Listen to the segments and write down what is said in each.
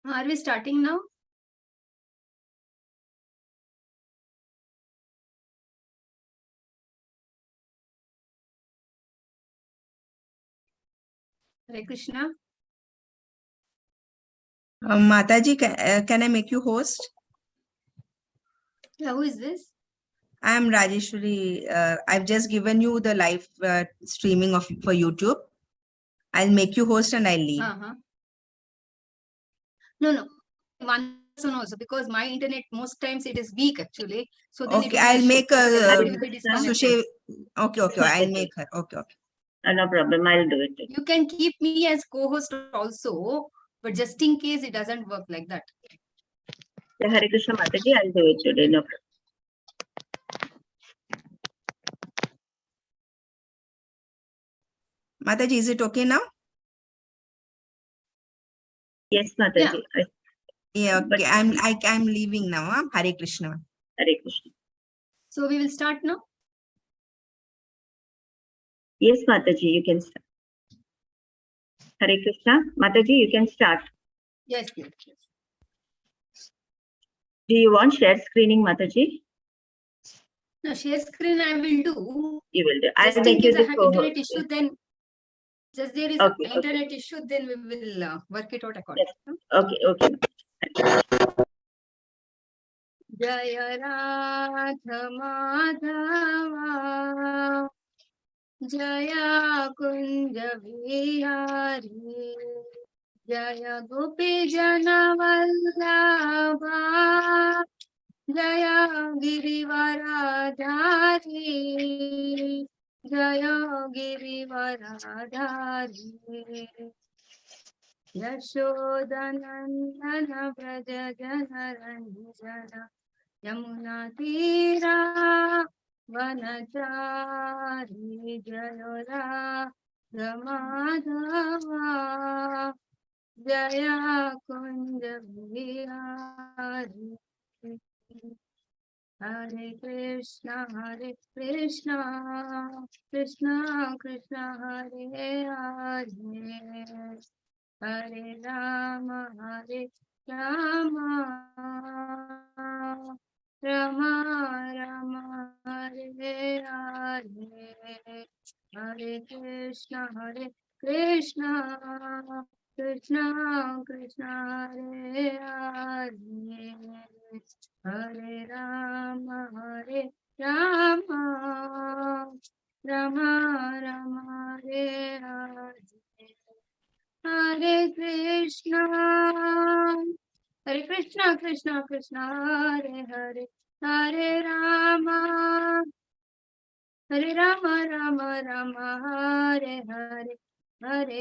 Are we starting now? Hare Krishna. Mataji, can I make you host? Yeah, who is this? I am Rajeshwari. I've just given you the live streaming for YouTube. I'll make you host and I'll leave. No. One person also, because my internet most times it is weak actually. So then okay, I'll make okay. I'll make her. Okay. No problem. I'll do it. You can keep me as co-host also, but just in case it doesn't work like that. Yeah, Hare Krishna Mataji, I'll do it today. No problem. Mataji, is it okay now? Yes, Mataji. Yeah, okay. I'm leaving now. Huh? Hare Krishna. Hare Krishna. So we will start now. Yes, Mataji, you can start. Hare Krishna. Mataji, you can start. Yes. Do you want share screening, Mataji? No, share screen I will do. You will do. Just I'll in make you case I the have co-host. internet issue, then just there is Okay, an internet issue, then we will work it out accordingly. Yes. Okay. Jaya Radha Madhava Jaya Kunja Vihari Jaya Gopi Jana Vallabha Jaya Girivaradhari Jaya Girivaradhari Yashodanandana Braja Jana Ranjana Yamuna Tira Vanachari Jayora Ramadhava Jaya Kunja Vihari Hare Krishna Krishna Krishna Hare Hare Hare Rama Rama Hare Hare Hare Krishna Krishna Krishna Hare Hare Hare Rama Rama Hare Hare Hare Krishna Krishna Hare Hare Hare Rama Rama Hare Hare Hare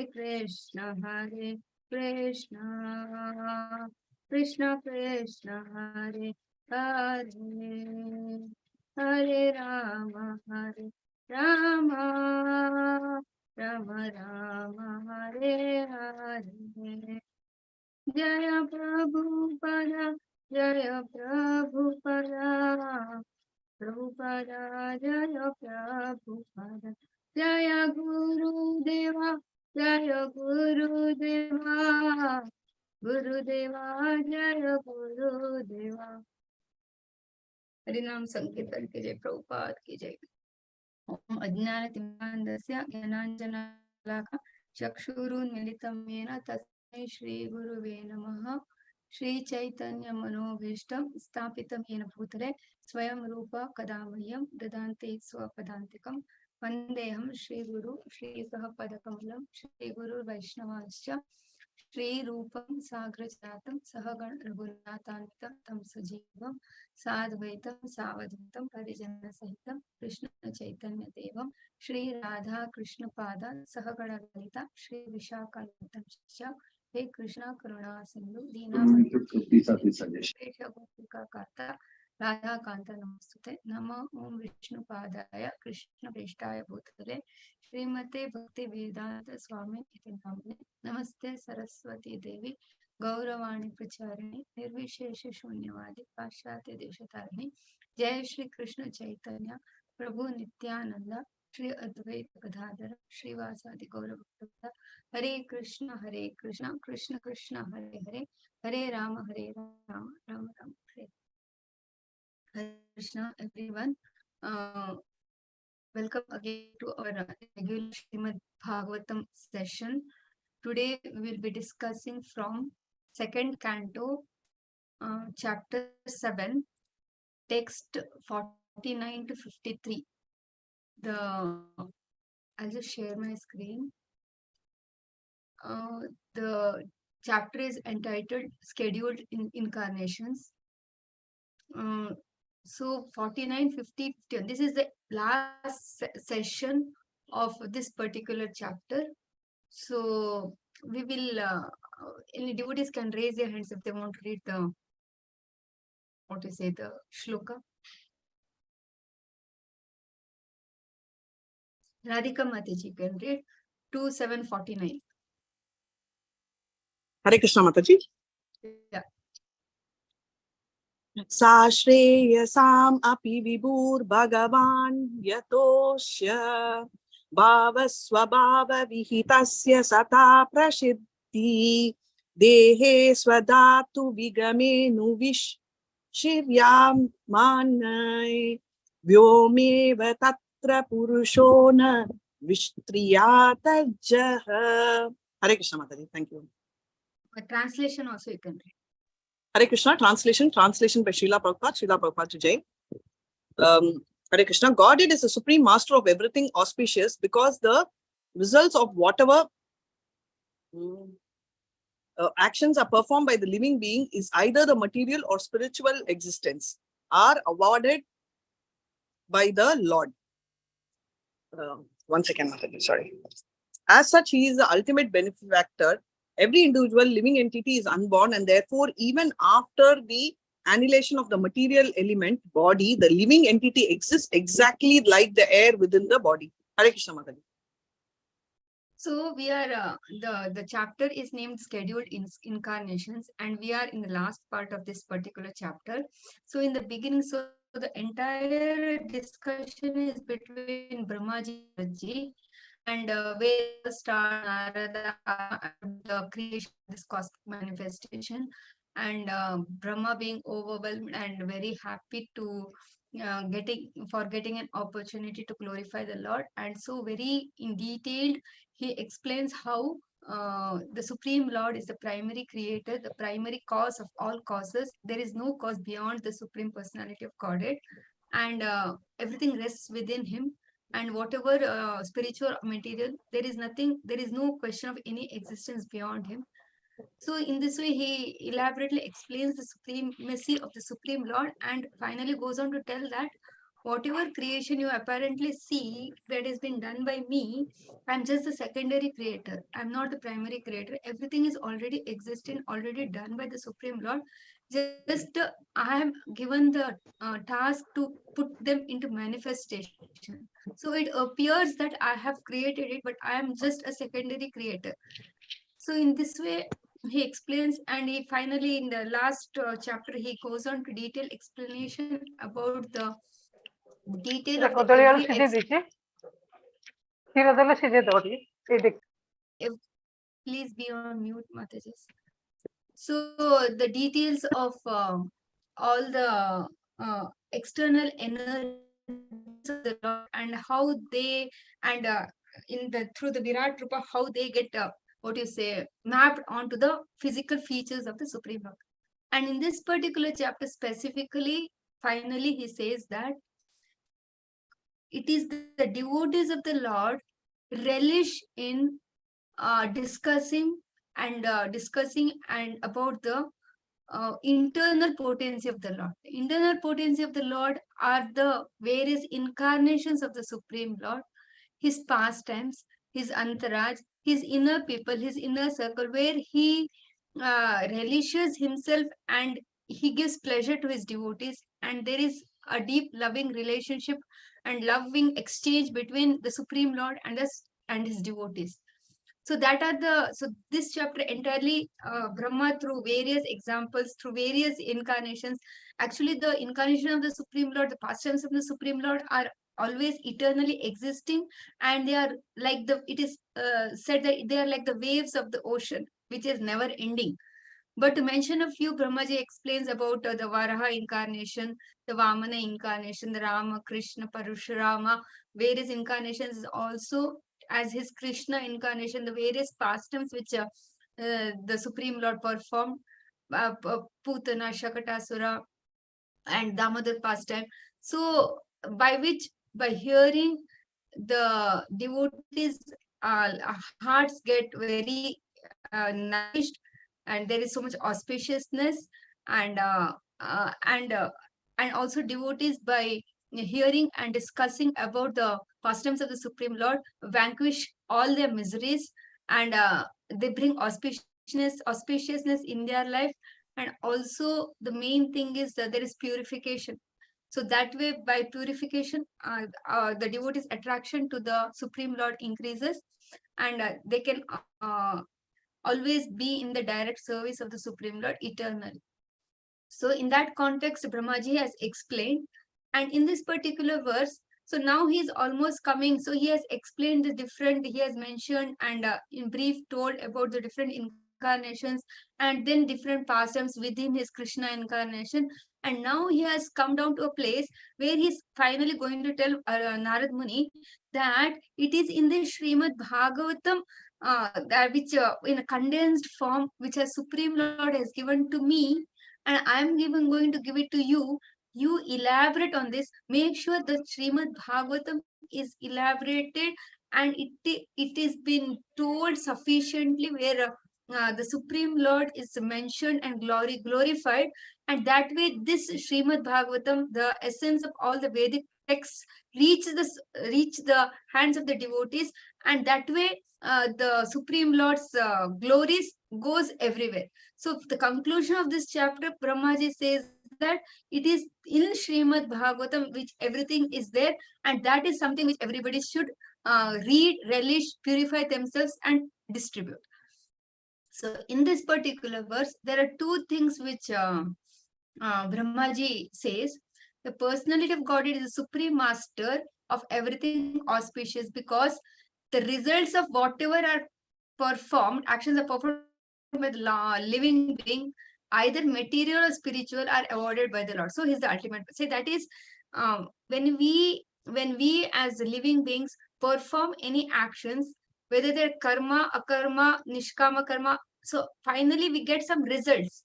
Krishna Krishna Hare Hare Hare Rama Rama Hare Hare Jaya Prabhupada Jaya Prabhupada Prabhupada Jaya Prabhupada Jaya Gurudeva Jaya Gurudeva Gurudeva Jaya Gurudeva हरिनाम संकीर्तन की जय प्रभुपाद की जय ओम अज्ञानतिमिरान्धस्य ज्ञानाञ्जनशलाकया चक्षुरुन्मीलितं येन तस्मै श्रीगुरुवे नमः श्रीचैतन्यमनोभीष्टं स्थापितं येन भूतले स्वयं रूप कदा मह्यं ददाति स्वपदान्तिकं वन्देऽहं श्रीगुरु श्रीसहपदकमलं श्रीगुरुवैष्णवांश्च श्रीरूपं साग्रजातं सहगण रघुनाथान्वितं तं सजीवं साद्वैतं सावधूतं परिजनसहितं कृष्ण चैतन्य देवं श्री राधा कृष्ण पादा सहगण ललिता श्री विशाखान्वितं च हे कृष्णा करुणा सिंधु दीनबन्धु राधा कांत नमस्तुते नमो ओम विष्णुपादाय कृष्ण प्रेष्ठाय भूतले श्रीमते भक्ति वेदांत स्वामी इति नाम्ने नमस्ते सरस्वती देवी गौरवाणी प्रचारिणी निर्विशेष शून्यवादी पाश्चात्य देशतारिणी जय श्री कृष्ण चैतन्य प्रभु Nityanand Shri Advaita Gadadhara Srivasadi Gaurabhakta Hare Krishna Krishna Krishna Hare Hare Hare Rama Rama Rama Hare Hare Krishna. Everyone, welcome again to our regular Srimad Bhagavatam session. Today we will be discussing from second canto, chapter 7, text 49 to 53. I'll just share my screen. The chapter is entitled Scheduled Incarnations. So 49, 50, 51. This is the last session of this particular chapter. So we will, any devotees can raise their hands if they want to read the, the shloka. Radhika Mataji can read 2749. Hare Krishna Mataji. Yeah. Sa shreyasam api vibhur bhagavan yatosya bhava swabhava vihitasya sata prasiddhi dehe swadatu vigame nuvish shiryam manai vyomeva tatra purushona vishtriyata. Hare Krishna Mataji. Thank you. A translation also you can read. Hare Krishna, translation by Srila Prabhupada to Jai. Hare Krishna, Godhead is the supreme master of everything auspicious because the results of whatever actions are performed by the living being is either the material or spiritual existence are awarded by the Lord. One second, Mataji, sorry. As such, he is the ultimate benefactor. Every individual living entity is unborn, and therefore, even after the annihilation of the material element, body, the living entity exists exactly like the air within the body. Hare Krishna Mataji. So we are, the chapter is named Scheduled Incarnations, and we are in the last part of this particular chapter. So in the beginning, so the entire discussion is between Brahmaji and where start Narada, the creation of this cosmic manifestation, and Brahma being overwhelmed and very happy to getting an opportunity to glorify the Lord. And so very in detail he explains how the Supreme Lord is the primary creator, the primary cause of all causes. There is no cause beyond the Supreme Personality of Godhead, and everything rests within him. And whatever spiritual material, there is no question of any existence beyond him. So in this way, he elaborately explains the supremacy of the Supreme Lord, and finally goes on to tell that whatever creation you apparently see that has been done by me, I'm just the secondary creator. I'm not the primary creator. Everything is already existing, already done by the Supreme Lord. Just I am given the task to put them into manifestation. So it appears that I have created it, but I am just a secondary creator. So in this way, he explains, and he finally, in the last chapter, he goes on to detailed explanation about the detail of the please be on mute, Mataji. So the details of all the external energies of the Lord, and how they, and through the Virat Rupa, how they get mapped onto the physical features of the Supreme Lord. And in this particular chapter specifically, finally he says that it is the devotees of the Lord relish in discussing and about the internal potency of the Lord. The internal potency of the Lord are the various incarnations of the Supreme Lord, his pastimes, his antaraj, his inner people, his inner circle, where he relishes himself and he gives pleasure to his devotees, and there is a deep loving relationship and loving exchange between the Supreme Lord and his devotees. So this chapter entirely Brahma, through various examples, through various incarnations. Actually, the incarnation of the Supreme Lord, the pastimes of the Supreme Lord are always eternally existing, and they are like it is said that they are like the waves of the ocean, which is never ending. But to mention a few, Brahmaji explains about the Varaha incarnation, the Vamana incarnation, the Rama, Krishna, Parashurama, various incarnations, also as his Krishna incarnation, the various pastimes which the Supreme Lord performed, Putana, Shakatasura, and Damodar pastime. So, by which, by hearing, the devotees' hearts get very nourished, and there is so much auspiciousness, and and also devotees, by hearing and discussing about the pastimes of the Supreme Lord, vanquish all their miseries, and they bring auspiciousness in their life. And also the main thing is that there is purification. So that way, by purification, the devotee's attraction to the Supreme Lord increases, and they can always be in the direct service of the Supreme Lord eternally. So in that context, Brahmaji has explained, and in this particular verse, so now he is almost coming. So he has explained the different, he has mentioned and in brief told about the different incarnations, and then different pastimes within his Krishna incarnation. And now he has come down to a place where he's finally going to tell Narad Muni that it is in the Srimad Bhagavatam, that which in a condensed form, which a Supreme Lord has given to me, and I'm going to give it to you. You elaborate on this. Make sure the Srimad Bhagavatam is elaborated, and it is been told sufficiently, where the Supreme Lord is mentioned and glorified, and that way this Srimad Bhagavatam, the essence of all the Vedic texts, reach the hands of the devotees, and that way the Supreme Lord's glories goes everywhere. So the conclusion of this chapter, Brahmaji says that it is in Srimad Bhagavatam which everything is there, and that is something which everybody should read, relish, purify themselves, and distribute. So in this particular verse, there are two things which Brahmaji says. The personality of God is the supreme master of everything auspicious, because the results of whatever are performed, actions are performed by the living being, either material or spiritual, are awarded by the Lord. So he's the ultimate. Say that is, when we as living beings perform any actions, whether they're karma, akarma, nishkama karma, so finally we get some results.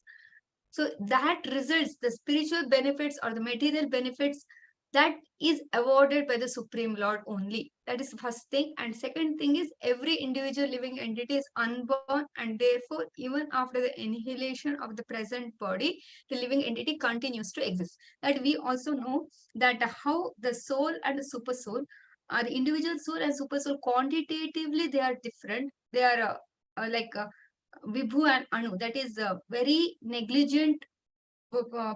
So that results, the spiritual benefits or the material benefits, that is awarded by the Supreme Lord only. That is the first thing. And second thing is, every individual living entity is unborn, and therefore even after the annihilation of the present body, the living entity continues to exist. That we also know that how the soul and the super soul, the individual soul and super soul, quantitatively they are different. They are like Vibhu and Anu. That is a very negligent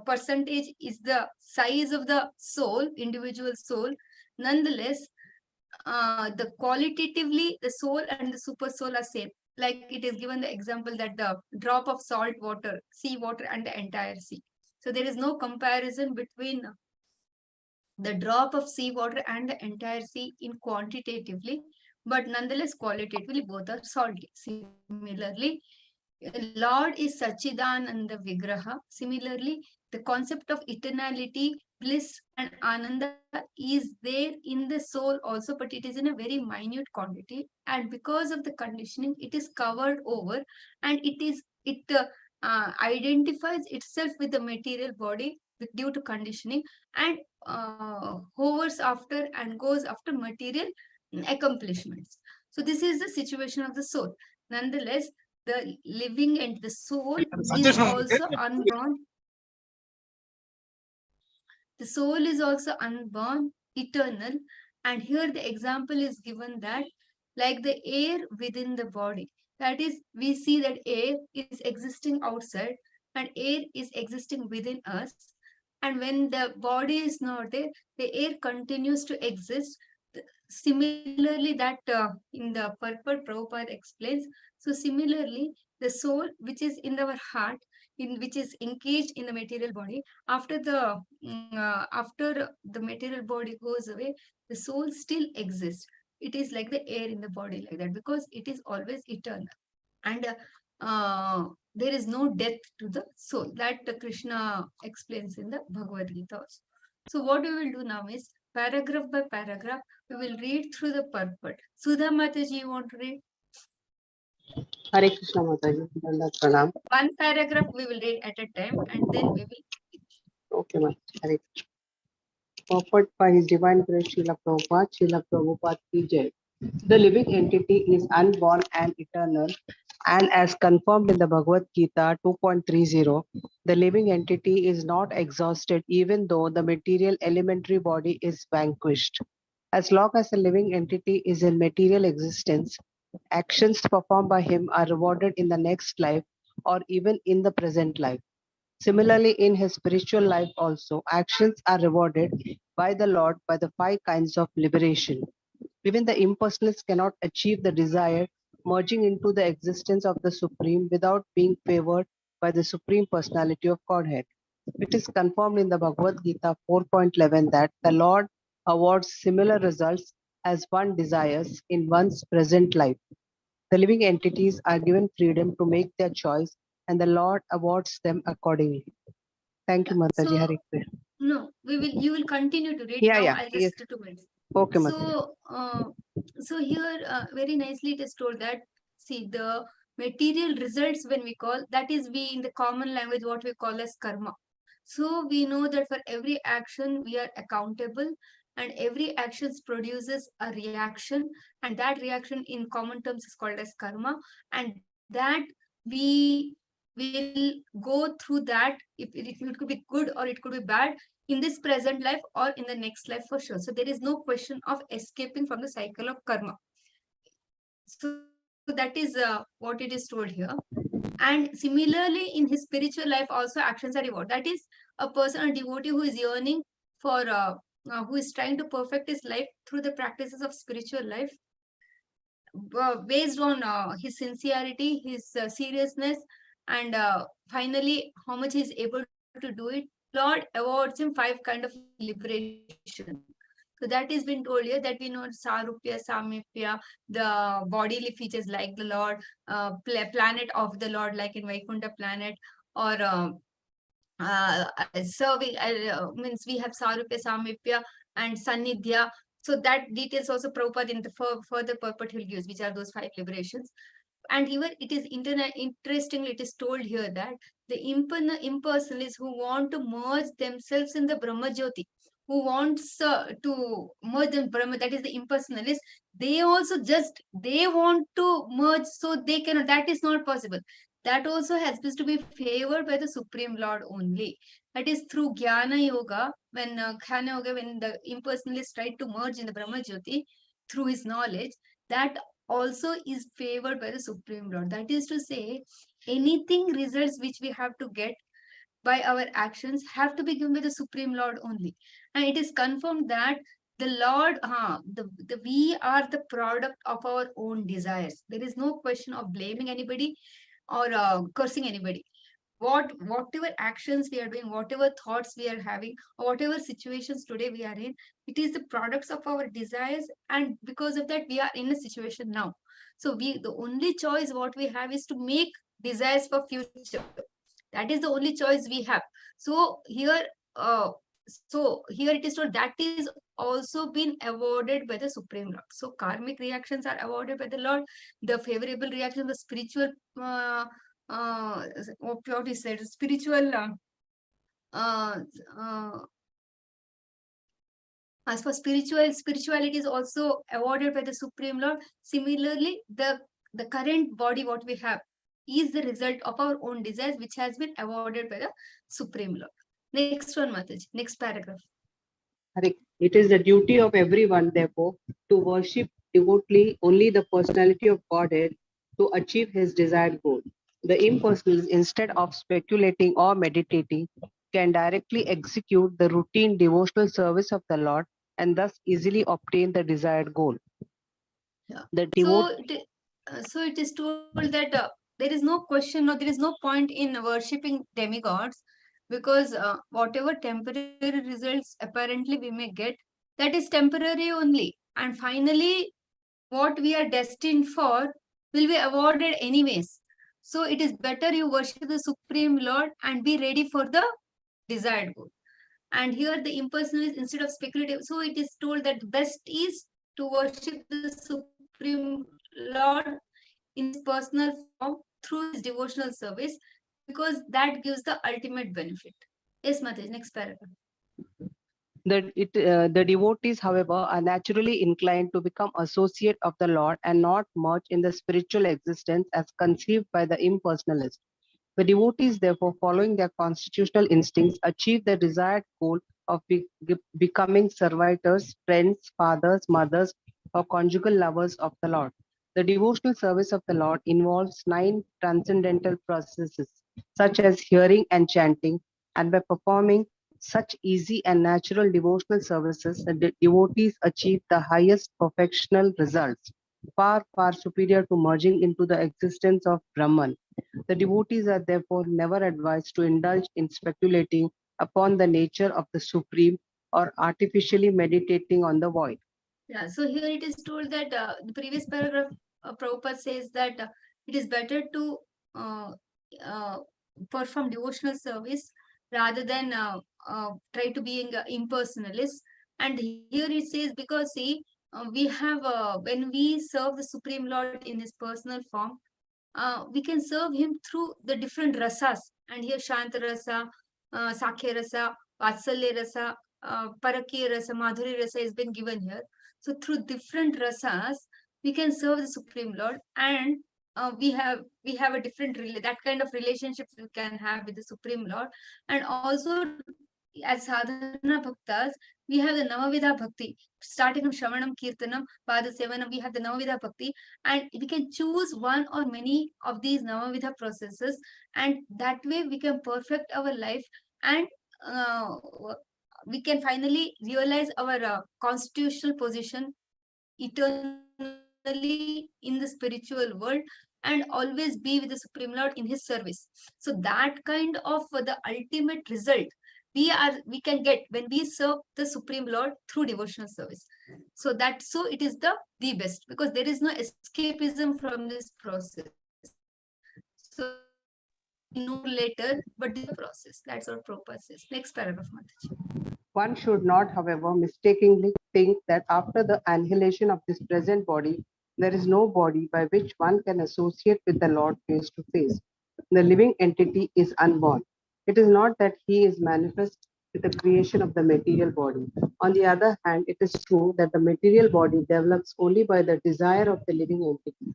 percentage is the size of the soul, individual soul. Nonetheless, the qualitatively, the soul and the super soul are same. Like it is given the example that the drop of salt water, sea water, and the entire sea. So there is no comparison between the drop of sea water and the entire sea in quantitatively, but nonetheless qualitatively both are salty. Similarly, Lord is Sachidananda Vigraha. Similarly, the concept of eternality, bliss, and Ananda is there in the soul also, but it is in a very minute quantity. And because of the conditioning, it is covered over, and it identifies itself with the material body due to conditioning, and hovers after and goes after material accomplishments. So this is the situation of the soul. Nonetheless, the living and the soul is also unborn. The soul is also unborn, eternal. And here the example is given that, like the air within the body, that is, we see that air is existing outside and air is existing within us. And when the body is not there, the air continues to exist. Similarly, that in the purport Prabhupada explains. So similarly, the soul which is in our heart in which is engaged in the material body. After the material body goes away, the soul still exists. It is like the air in the body, like that, because it is always eternal. And there is no death to the soul. That Krishna explains in the Bhagavad Gita also. So what we will do now is, paragraph by paragraph, we will read through the purport. Sudha Mataji, you want to read? Hare Krishna Mataji, Dandavat Pranam. One paragraph we will read at a time, and then we will. Okay, Mataji. Hare Krishna. Purport by His Divine Grace Srila Prabhupada, Srila Prabhupada ki Jai. The living entity is unborn and eternal, and as confirmed in the Bhagavad Gita 2.30, the living entity is not exhausted even though the material elementary body is vanquished. As long as the living entity is in material existence, actions performed by him are rewarded in the next life or even in the present life. Similarly, in his spiritual life also, actions are rewarded by the Lord by the 5 kinds of liberation. Even the impersonalists cannot achieve the desire merging into the existence of the Supreme without being favored by the Supreme Personality of Godhead. It is confirmed in the Bhagavad Gita 4.11 that the Lord awards similar results as one desires in one's present life. The living entities are given freedom to make their choice, and the Lord awards them accordingly. Thank you, Mataji. So, Hare Krishna. no, you will continue to read. Yeah, now. yeah, I'll yes. just 2 minutes. Okay, Mataji. So here very nicely it is told that, see, the material results, when we call that, is we in the common language what we call as karma. So we know that for every action we are accountable, and every action produces a reaction, and that reaction in common terms is called as karma, and that we will go through that. It could be good or it could be bad in this present life or in the next life for sure. So there is no question of escaping from the cycle of karma. So that is what it is told here. And similarly, in his spiritual life also, actions are reward. That is, a person, a devotee who is yearning for, who is trying to perfect his life through the practices of spiritual life, based on his sincerity, his seriousness, and finally, how much he is able to do it, Lord awards him 5 kind of liberation. So that is been told here, that we know Sarupya, Samipya, the bodily features like the Lord, planet of the Lord, like in Vaikuntha planet, or serving, means we have Sarupya, Samipya, and Sanidhya. So that details also Prabhupada in the further purport he'll use, which are those 5 liberations. And even it is interestingly, it is told here that the impersonalists who want to merge themselves in the Brahma Jyoti, who wants to merge in Brahma, that is the impersonalists, they also they want to merge, so they cannot. That is not possible. That also has to be favored by the Supreme Lord only. That is through Jnana Yoga, when when the impersonalists try to merge in the Brahma Jyoti through his knowledge, that also is favored by the Supreme Lord. That is to say, anything results which we have to get by our actions have to be given by the Supreme Lord only. And it is confirmed that the Lord, we are the product of our own desires. There is no question of blaming anybody or cursing anybody. Whatever actions we are doing, whatever thoughts we are having, or whatever situations today we are in, it is the products of our desires, and because of that we are in a situation now. So the only choice what we have is to make desires for future. That is the only choice we have. So here it is told that is also been awarded by the Supreme Lord. So karmic reactions are awarded by the Lord. The favorable reaction, the spiritual what is said, spiritual as for spirituality is also awarded by the Supreme Lord. Similarly, the current body what we have is the result of our own desires, which has been awarded by the Supreme Lord. Next one, Mataji, next paragraph. It is the duty of everyone, therefore, to worship devotedly only the personality of Godhead to achieve his desired goal. The impersonalists, instead of speculating or meditating, can directly execute the routine devotional service of the Lord and thus easily obtain the desired goal. Yeah. The So it is told that there is no question or there is no point in worshipping demigods, because whatever temporary results apparently we may get, that is temporary only. And finally, what we are destined for will be awarded anyways. So it is better you worship the Supreme Lord and be ready for the desired goal. And here the impersonal is instead of speculative. So it is told that best is to worship the Supreme Lord in his personal form through his devotional service, because that gives the ultimate benefit. Yes, Mataji, next paragraph. The devotees, however, are naturally inclined to become associate of the Lord and not merge in the spiritual existence as conceived by the impersonalist. The devotees, therefore, following their constitutional instincts, achieve the desired goal of becoming servitors, friends, fathers, mothers, or conjugal lovers of the Lord. The devotional service of the Lord involves 9 transcendental processes, such as hearing and chanting, and by performing such easy and natural devotional services, the devotees achieve the highest perfectional results, far, far superior to merging into the existence of Brahman. The devotees are therefore never advised to indulge in speculating upon the nature of the Supreme or artificially meditating on the void. Yeah, so here it is told that the previous paragraph, Prabhupada says that it is better to uh, uh, perform devotional service rather than try to be impersonalist. And here it says, because see, we have, when we serve the Supreme Lord in his personal form, we can serve him through the different rasas. And here Shanta rasa, Sakhya rasa, Vatsalya rasa, Parakya rasa, Madhuri rasa has been given here. So through different rasas, we can serve the Supreme Lord, and we have a different that kind of relationship we can have with the Supreme Lord. And also, as sadhana bhaktas, we have the Navavidha Bhakti, starting from Shravanam, Kirtanam, Pada Sevanam, we have the Navavidha Bhakti, and we can choose one or many of these Navavidha processes, and that way we can perfect our life, and uh, we can finally realize our constitutional position eternally in the spiritual world, and always be with the Supreme Lord in his service. So that kind of the ultimate result we can get when we serve the Supreme Lord through devotional service. So it is the best, because there is no escapism from this process. So no later, but this is the process. That's what Prabhupada says. Next paragraph, Mataji. One should not, however, mistakenly think that after the annihilation of this present body, there is no body by which one can associate with the Lord face to face. The living entity is unborn. It is not that he is manifest with the creation of the material body. On the other hand, it is true that the material body develops only by the desire of the living entity.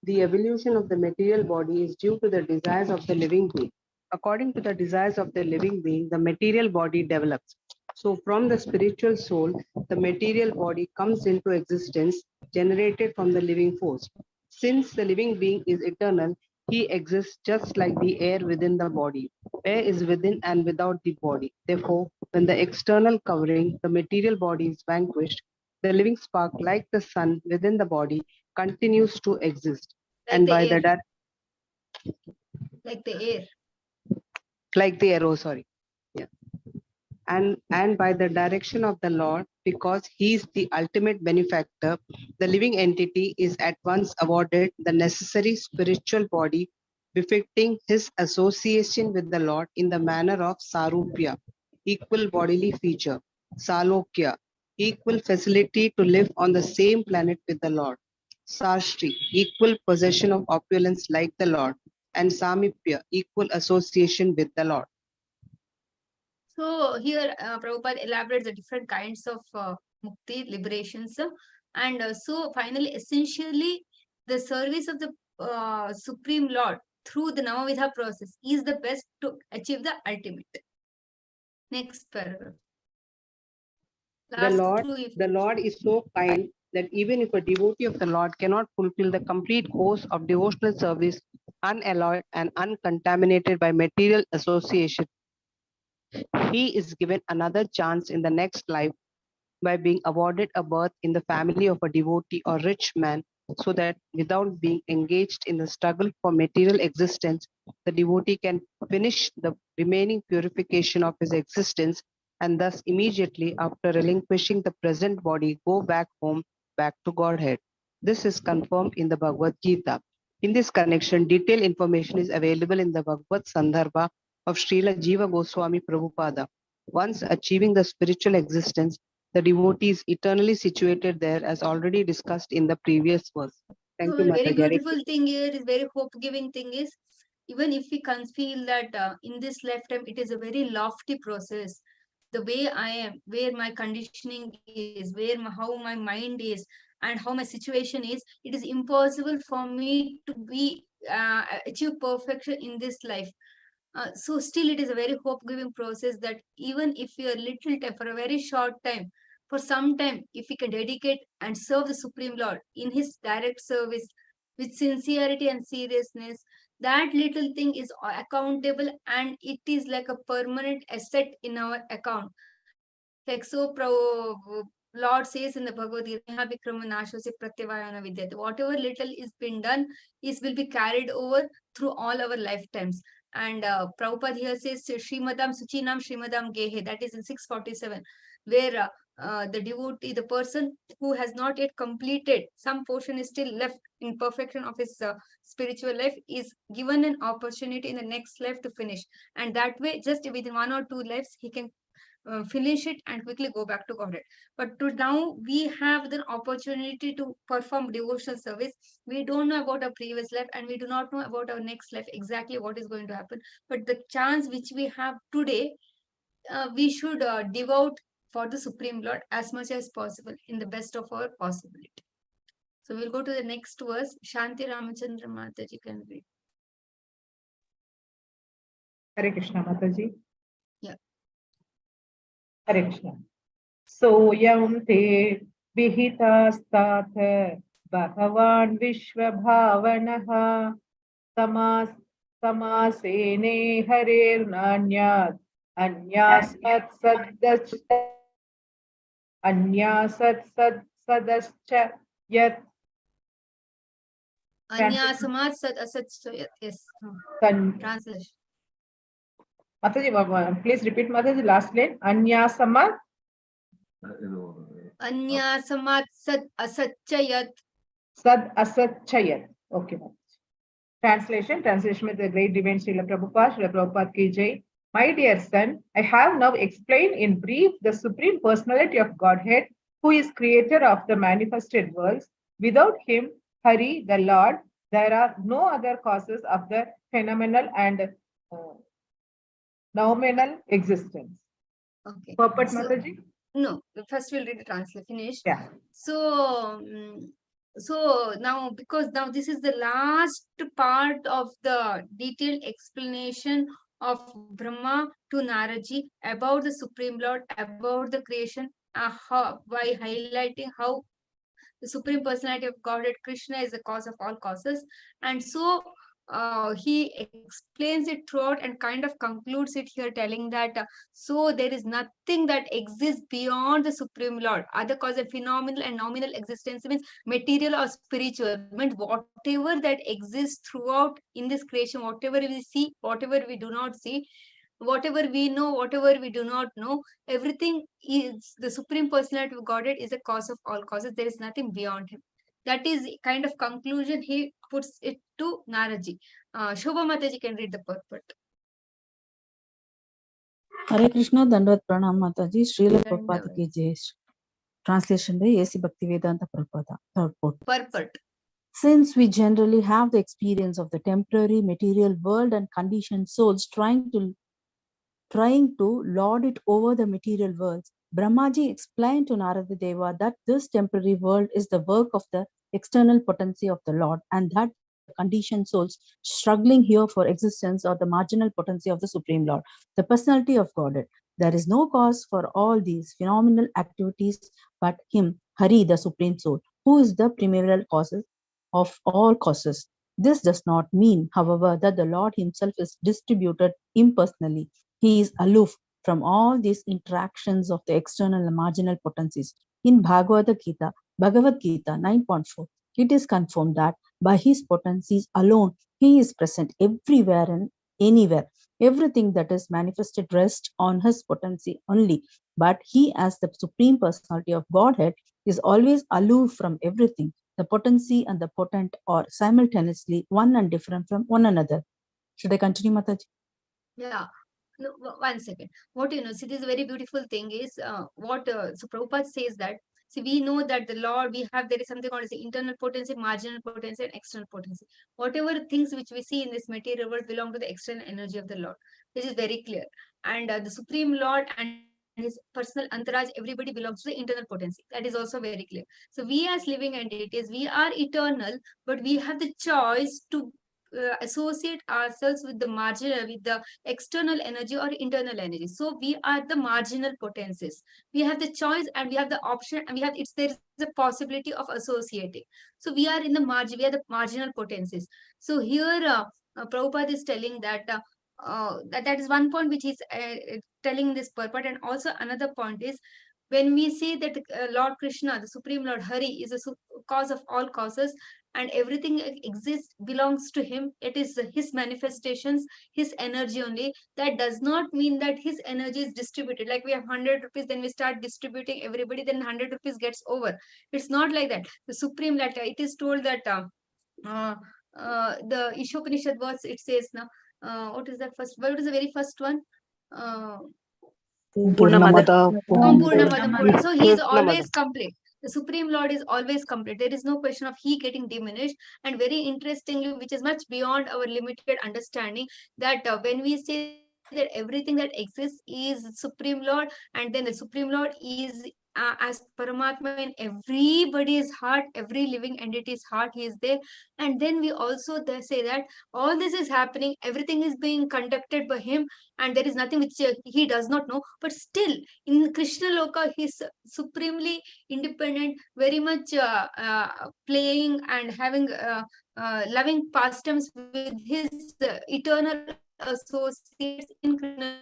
The evolution of the material body is due to the desires of the living being. According to the desires of the living being, the material body develops. So, from the spiritual soul, the material body comes into existence, generated from the living force. Since the living being is eternal, he exists just like the air within the body. Air is within and without the body. Therefore, when the external covering, the material body, is vanquished, the living spark, like the sun within the body, continues to exist. Like And the by air, the like the air. like the arrow, sorry. Yeah. And by the direction of the Lord, because he is the ultimate benefactor, the living entity is at once awarded the necessary spiritual body befitting his association with the Lord in the manner of Sarupya, equal bodily feature, Salokya, equal facility to live on the same planet with the Lord, Sarshti, equal possession of opulence like the Lord, and Samipya, equal association with the Lord. So here Prabhupada elaborates the different kinds of mukti, liberations. And so finally, essentially, the service of the Supreme Lord through the Navavidha process is the best to achieve the ultimate. Next paragraph. The Lord is so kind that even if a devotee of the Lord cannot fulfill the complete course of devotional service unalloyed and uncontaminated by material association, he is given another chance in the next life by being awarded a birth in the family of a devotee or rich man so that without being engaged in the struggle for material existence, the devotee can finish the remaining purification of his existence and thus immediately after relinquishing the present body, go back home, back to Godhead. This is confirmed in the Bhagavad Gita. In this connection, detailed information is available in the Bhagavad Sandarbha of Srila Jiva Goswami Prabhupada. Once achieving the spiritual existence, the devotee is eternally situated there, as already discussed in the previous verse. Thank you, So a very Mataji. Hare beautiful thing here is very hope-giving thing is, even if we can feel that in this lifetime it is a very lofty process, the way I am, where my conditioning is, how my mind is, and how my situation is, it is impossible for me to be achieve perfection in this life. So still it is a very hope-giving process that even if we are little time, for a very short time, for some time, if we can dedicate and serve the Supreme Lord in his direct service with sincerity and seriousness, that little thing is accountable and it is like a permanent asset in our account. Like so, Lord says in the Bhagavad Gita, whatever little is been done is will be carried over through all our lifetimes. And Prabhupada here says, Srimadam Suchinam Srimadam Gehe, that is in 647, where the devotee, the person who has not yet completed, some portion is still left in perfection of his spiritual life, is given an opportunity in the next life to finish. And that way, just within 1 or 2 lives, he can finish it and quickly go back to Godhead. But to now we have the opportunity to perform devotional service. We don't know about our previous life and we do not know about our next life exactly what is going to happen. But the chance which we have today, we should devote for the Supreme Lord as much as possible in the best of our possibility. So we'll go to the next verse. Shanti Ramachandra Mataji can read. Hare Krishna Mataji. Yeah. Hare Krishna. Soyam te vihitastat bhagavan vishvabhavanaha samasene harer nanyat anyasat sadascha yat Anyasamat Sat Asat. Yes. Translation. Mataji, please repeat Mataji last line. Anyasama Anyasamat Sat Asatchayat. Sad Asachayat. Okay. Translation with the great divine Srila Prabhupada ki jai. My dear son, I have now explained in brief the Supreme Personality of Godhead, who is creator of the manifested worlds. Without him, Hari, the Lord, there are no other causes of the phenomenal and nominal existence. Okay. Purport, So, Mataji? no, first we'll read the translation. Finish. Yeah. So, so now, because now this is the last part of the detailed explanation of Brahma to Naraji about the Supreme Lord, about the creation, by highlighting how the Supreme Personality of Godhead, Krishna, is the cause of all causes. And so he explains it throughout and kind of concludes it here, telling that so there is nothing that exists beyond the Supreme Lord. Other cause of phenomenal and nominal existence means material or spiritual, means whatever that exists throughout in this creation, whatever we see, whatever we do not see, whatever we know, whatever we do not know, everything is the Supreme Personality of Godhead is a cause of all causes. There is nothing beyond him. That is kind of conclusion he puts it to Naraji. Shobha Mataji can read the purport. Hare Krishna, Dandavat Pranam Mataji, Srila Prabhupada ki jai. Translation by A.C. Bhaktivedanta Prabhupada. Purport. Since we generally have the experience of the temporary material world and conditioned souls trying to lord it over the material worlds, Brahmaji explained to Narada Deva that this temporary world is the work of the external potency of the Lord, and that the conditioned souls struggling here for existence are the marginal potency of the Supreme Lord, the personality of Godhead. There is no cause for all these phenomenal activities but him, Hari, the Supreme Soul, who is the primordial cause of all causes. This does not mean, however, that the Lord himself is distributed impersonally. He is aloof from all these interactions of the external and marginal potencies. In Bhagavad Gita 9.4, It is confirmed that by his potencies alone, he is present everywhere and anywhere. Everything that is manifested rests on his potency only. But he, as the supreme personality of Godhead, is always aloof from everything. The potency and the potent are simultaneously one and different from one another. Should I continue, Mataji? Yeah. No, one second. What see, this very beautiful thing is so Prabhupada says that, see, we know that the Lord, there is something called as the internal potency, marginal potency, and external potency. Whatever things which we see in this material world belong to the external energy of the Lord. This is very clear. And the Supreme Lord and his personal antaraj, everybody belongs to the internal potency. That is also very clear. So we as living entities, we are eternal, but we have the choice to associate ourselves with the marginal, with the external energy or internal energy. So we are the marginal potencies. We have the choice and we have the option, and there is a possibility of associating. So we are in the margin, we are the marginal potencies. So here Prabhupada is telling that that is one point which is telling this purport. And also another point is, when we say that Lord Krishna, the Supreme Lord Hari, is a cause of all causes, and everything exists, belongs to him, it is his manifestations, his energy only. That does not mean that his energy is distributed. Like we have 100 rupees, then we start distributing everybody, then 100 rupees gets over. It's not like that. The Supreme, like it is told that the Ishopanishad words, it says now, what is the very first one? Purnamada. So he is always complete. The Supreme Lord is always complete. There is no question of he getting diminished. And very interestingly, which is much beyond our limited understanding, that when we say that everything that exists is Supreme Lord, and then the Supreme Lord is as Paramatma in everybody's heart, every living entity's heart, he is there. And then we also say that all this is happening, everything is being conducted by him, and there is nothing which he does not know. But still, in Krishna Loka, he is supremely independent, very much playing and having loving pastimes with his eternal associates in Krishna,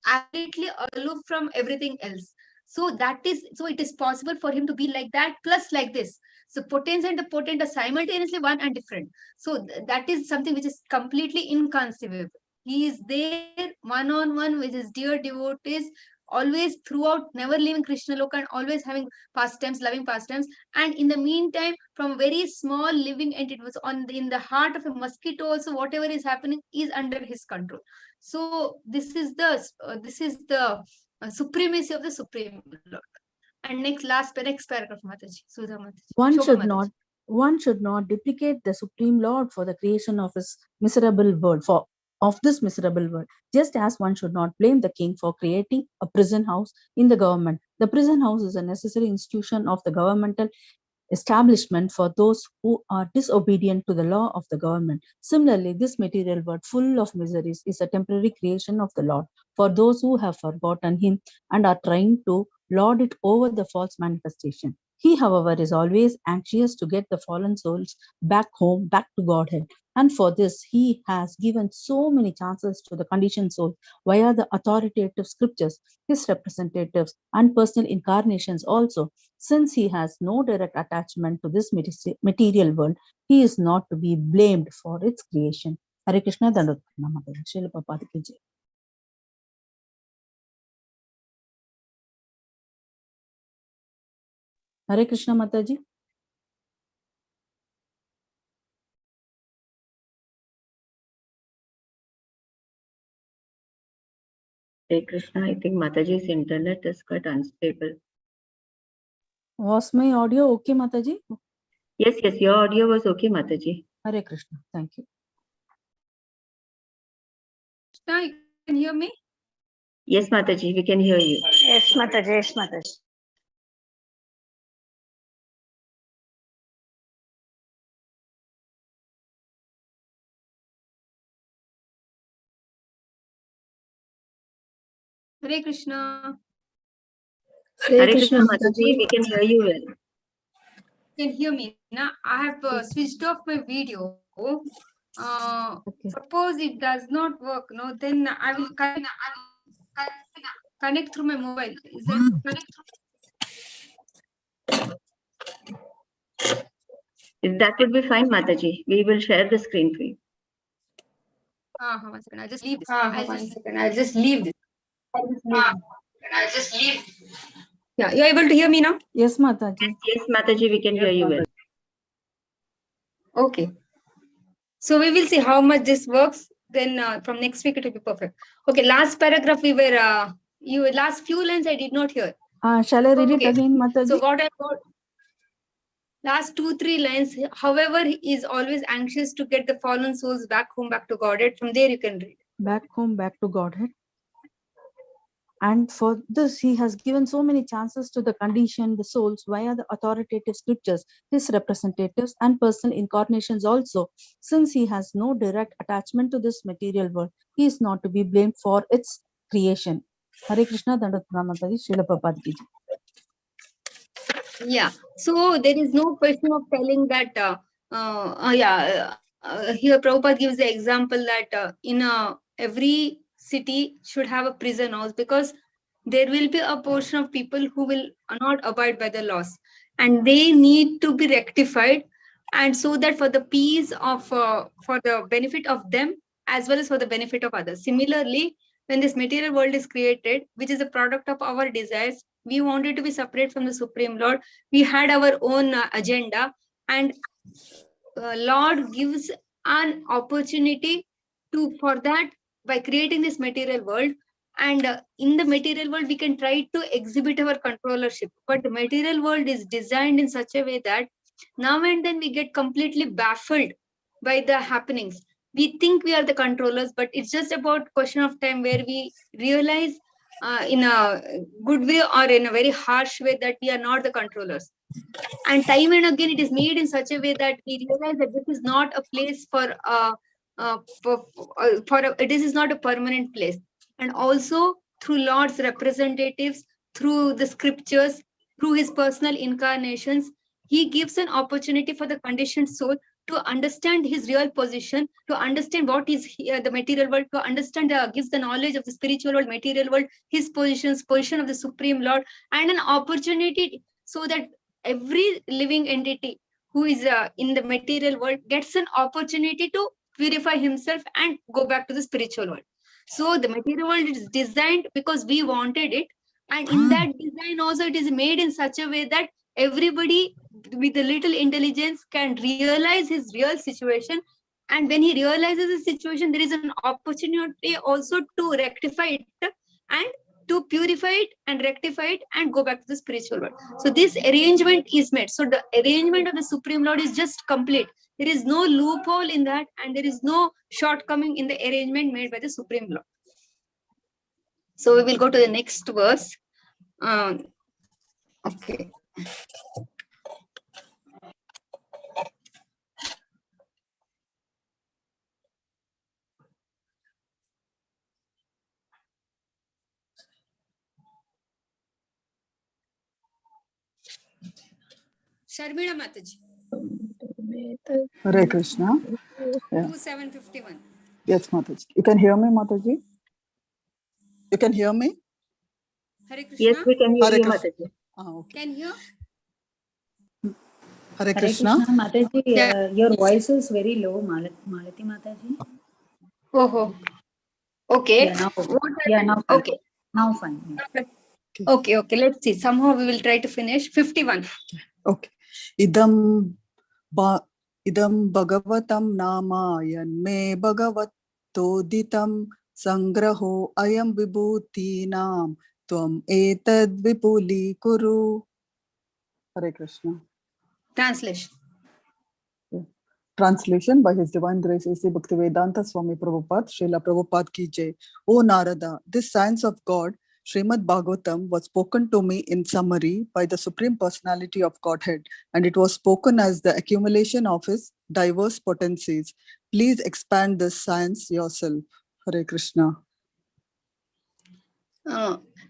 absolutely aloof from everything else. So it is possible for him to be like that plus like this. So potence and the potent are simultaneously one and different. So that is something which is completely inconceivable. He is there one-on-one with his dear devotees, always throughout, never leaving Krishna Loka, and always having pastimes, loving pastimes. And in the meantime, from very small living entity, was in the heart of a mosquito also, whatever is happening is under his control. So this is the supremacy of the Supreme Lord. And next paragraph, Mataji, Sudha Mataji. One Shobha should Mataji. not one should not deprecate the Supreme Lord for the creation of his miserable world, of this miserable world, just as one should not blame the king for creating a prison house in the government. The prison house is a necessary institution of the governmental establishment for those who are disobedient to the law of the government. Similarly, this material world full of miseries is a temporary creation of the Lord for those who have forgotten him and are trying to lord it over the false manifestation. He, however, is always anxious to get the fallen souls back home, back to Godhead. And for this, he has given so many chances to the conditioned soul via the authoritative scriptures, his representatives, and personal incarnations also. Since he has no direct attachment to this material world, he is not to be blamed for its creation. Hare Krishna, Dandot Pranam. Srila Prabhupada ki jai. Hare Krishna, Mataji. Hare Krishna, I think Mataji's internet is quite unstable. Was my audio okay, Mataji? Yes, your audio was okay, Mataji. Hare Krishna. Thank you. Krishna, you can hear me? Yes, Mataji, we can hear you. Yes, Mataji, yes, Mataji. Hare Krishna. Hare Krishna, Mataji, we can hear you well. You can hear me now. I have switched off my video. Okay. Suppose it does not work, no, then I will connect through my mobile. Is that connect? If that would be fine, Mataji. We will share the screen for you. 1 second. I'll just leave this. 1 second. I'll just leave this. I'll just leave. Yeah, you're able to hear me now? Yes, Mataji. Yes, Mataji, we can hear you well. Okay. So we will see how much this works. Then from next week it will be perfect. Okay, last paragraph we were last few lines I did not hear. Shall I read it Okay. again, Mataji? So what I got last 2-3 lines, however, he is always anxious to get the fallen souls back home, back to Godhead. From there you can read. Back home, back to Godhead. And for this, he has given so many chances to the conditioned, the souls, via the authoritative scriptures, his representatives and personal incarnations also. Since he has no direct attachment to this material world, he is not to be blamed for its creation. Hare Krishna, Dandavat Pranam Mataji, Srila Prabhupada ki jai. Yeah. So there is no question of telling that. Here Prabhupada gives the example that in every city should have a prison house, because there will be a portion of people who will not abide by the laws, and they need to be rectified, and so that for the peace of for the benefit of them as well as for the benefit of others. Similarly, when this material world is created, which is a product of our desires, we wanted to be separate from the Supreme Lord. We had our own agenda, and Lord gives an opportunity for that by creating this material world. And in the material world, we can try to exhibit our controllership. But the material world is designed in such a way that now and then we get completely baffled by the happenings. We think we are the controllers, but it's just about question of time where we realize in a good way or in a very harsh way that we are not the controllers. And time and again, it is made in such a way that we realize that this is not a place this is not a permanent place. And also through Lord's representatives, through the scriptures, through his personal incarnations, he gives an opportunity for the conditioned soul to understand his real position, to understand what is the material world, to understand, gives the knowledge of the spiritual world, material world, his position of the Supreme Lord, and an opportunity so that every living entity who is in the material world gets an opportunity to purify himself and go back to the spiritual world. So the material world is designed because we wanted it, and in that design also it is made in such a way that everybody with a little intelligence can realize his real situation. And when he realizes his situation, there is an opportunity also to rectify it and to purify it and rectify it and go back to the spiritual world. So this arrangement is made. So the arrangement of the Supreme Lord is just complete. There is no loophole in that, and there is no shortcoming in the arrangement made by the Supreme Lord. So we will go to the next verse. Okay. Sharmila Mataji. Hare Krishna. Yeah. 2751. Yes, Mataji. You can hear me, Mataji? You can hear me? Hare Krishna. Yes, we can hear Hare you, Krishna. Mataji. Okay. Can you? Hare Hare Krishna. Krishna, Mataji, Yeah. your voice is very low, Malati Mataji. Oh, okay. Yeah, now, What now fine. okay. Now fine. Yeah. Okay. Let's see. Somehow we will try to finish. 51. Okay. Idam Bhagavatam Namayan me Bhagavatoditam Sangraho Ayam Vibhutinam Tvam Etad Vipuli Kuru. Hare Krishna. Translation. Translation by His Divine Grace A.C. Bhaktivedanta Swami Prabhupada, Srila Prabhupada ki jai. O Narada, this science of God, Srimad Bhagavatam, was spoken to me in summary by the Supreme Personality of Godhead, and it was spoken as the accumulation of His diverse potencies. Please expand this science yourself. Hare Krishna.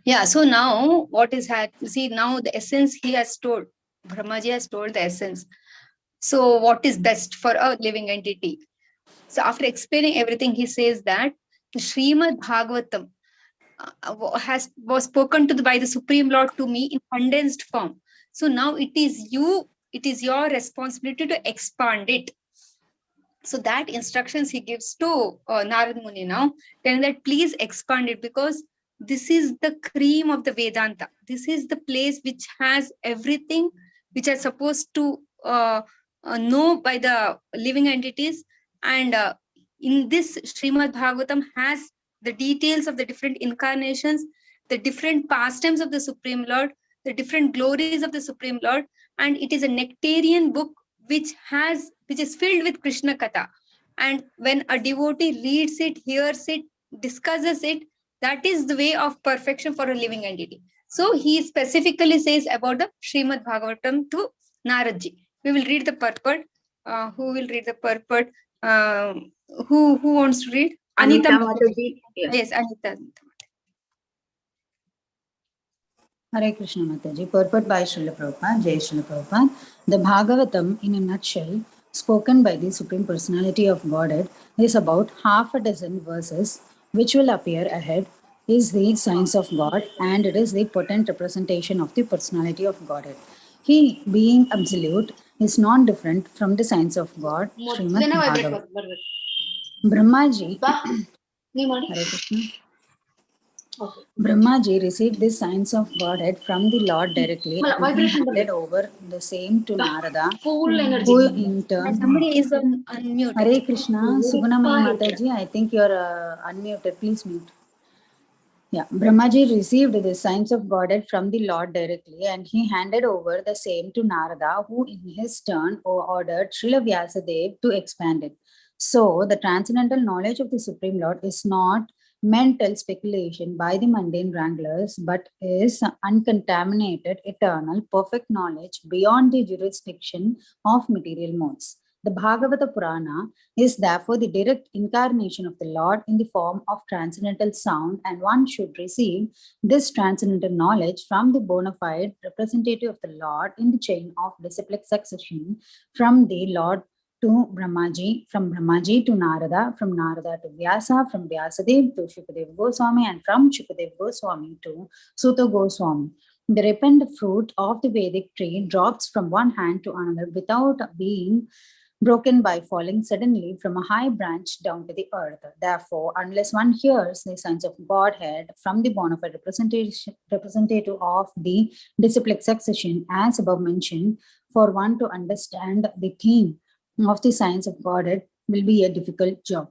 Yeah, so now what is see now the essence he has told. Brahmaji has told the essence. So what is best for a living entity? So after explaining everything, he says that the Srimad Bhagavatam was spoken to by the Supreme Lord to me in condensed form. So now it is you it is your responsibility to expand it. So that instructions he gives to Narad Muni now, telling that please expand it, because this is the cream of the Vedanta. This is the place which has everything which are supposed to know by the living entities. And in this, Srimad Bhagavatam has the details of the different incarnations, the different pastimes of the Supreme Lord, the different glories of the Supreme Lord, and it is a nectarian book which is filled with Krishna Katha. And when a devotee reads it, hears it, discusses it, that is the way of perfection for a living entity. So he specifically says about the Srimad Bhagavatam to Naradji. We will read the purport. Who will read the purport? Who wants to read? Anita Mataji. Yeah. Yes, Anita. Hare Krishna Mataji. Purport by Srila Prabhupada, Jai Srila Prabhupada. The Bhagavatam, in a nutshell, spoken by the Supreme Personality of Godhead, is about half a dozen verses which will appear ahead, is the science of God, and it is the potent representation of the personality of Godhead. He, being absolute, is non-different from the science of God, Srimad Bhagavatam. Brahmaji, Hare Krishna. Brahmaji received this science of Godhead from the Lord directly and he handed over the same to Narada, who in turn... Somebody is unmuted. Hare Krishna, Sugunamai Mataji, I think you are unmuted, please mute. Yeah, Brahmaji received the science of Godhead from the Lord directly and he handed over the same to Narada, who in his turn ordered Srila Vyasadeva to expand it. So, the transcendental knowledge of the Supreme Lord is not mental speculation by the mundane wranglers, but is uncontaminated, eternal, perfect knowledge beyond the jurisdiction of material modes. The Bhagavata Purana is therefore the direct incarnation of the Lord in the form of transcendental sound, and one should receive this transcendental knowledge from the bona fide representative of the Lord in the chain of disciplic succession, from the Lord to Brahmaji, from Brahmaji to Narada, from Narada to Vyasa, from Vyasadeva to Shukadeva Goswami, and from Shukadeva Goswami to Sutta Goswami. The ripened fruit of the Vedic tree drops from one hand to another without being broken by falling suddenly from a high branch down to the earth. Therefore, unless one hears the science of Godhead from the bona fide representative of the disciplic succession, as above mentioned, for one to understand the theme of the science of Godhead will be a difficult job.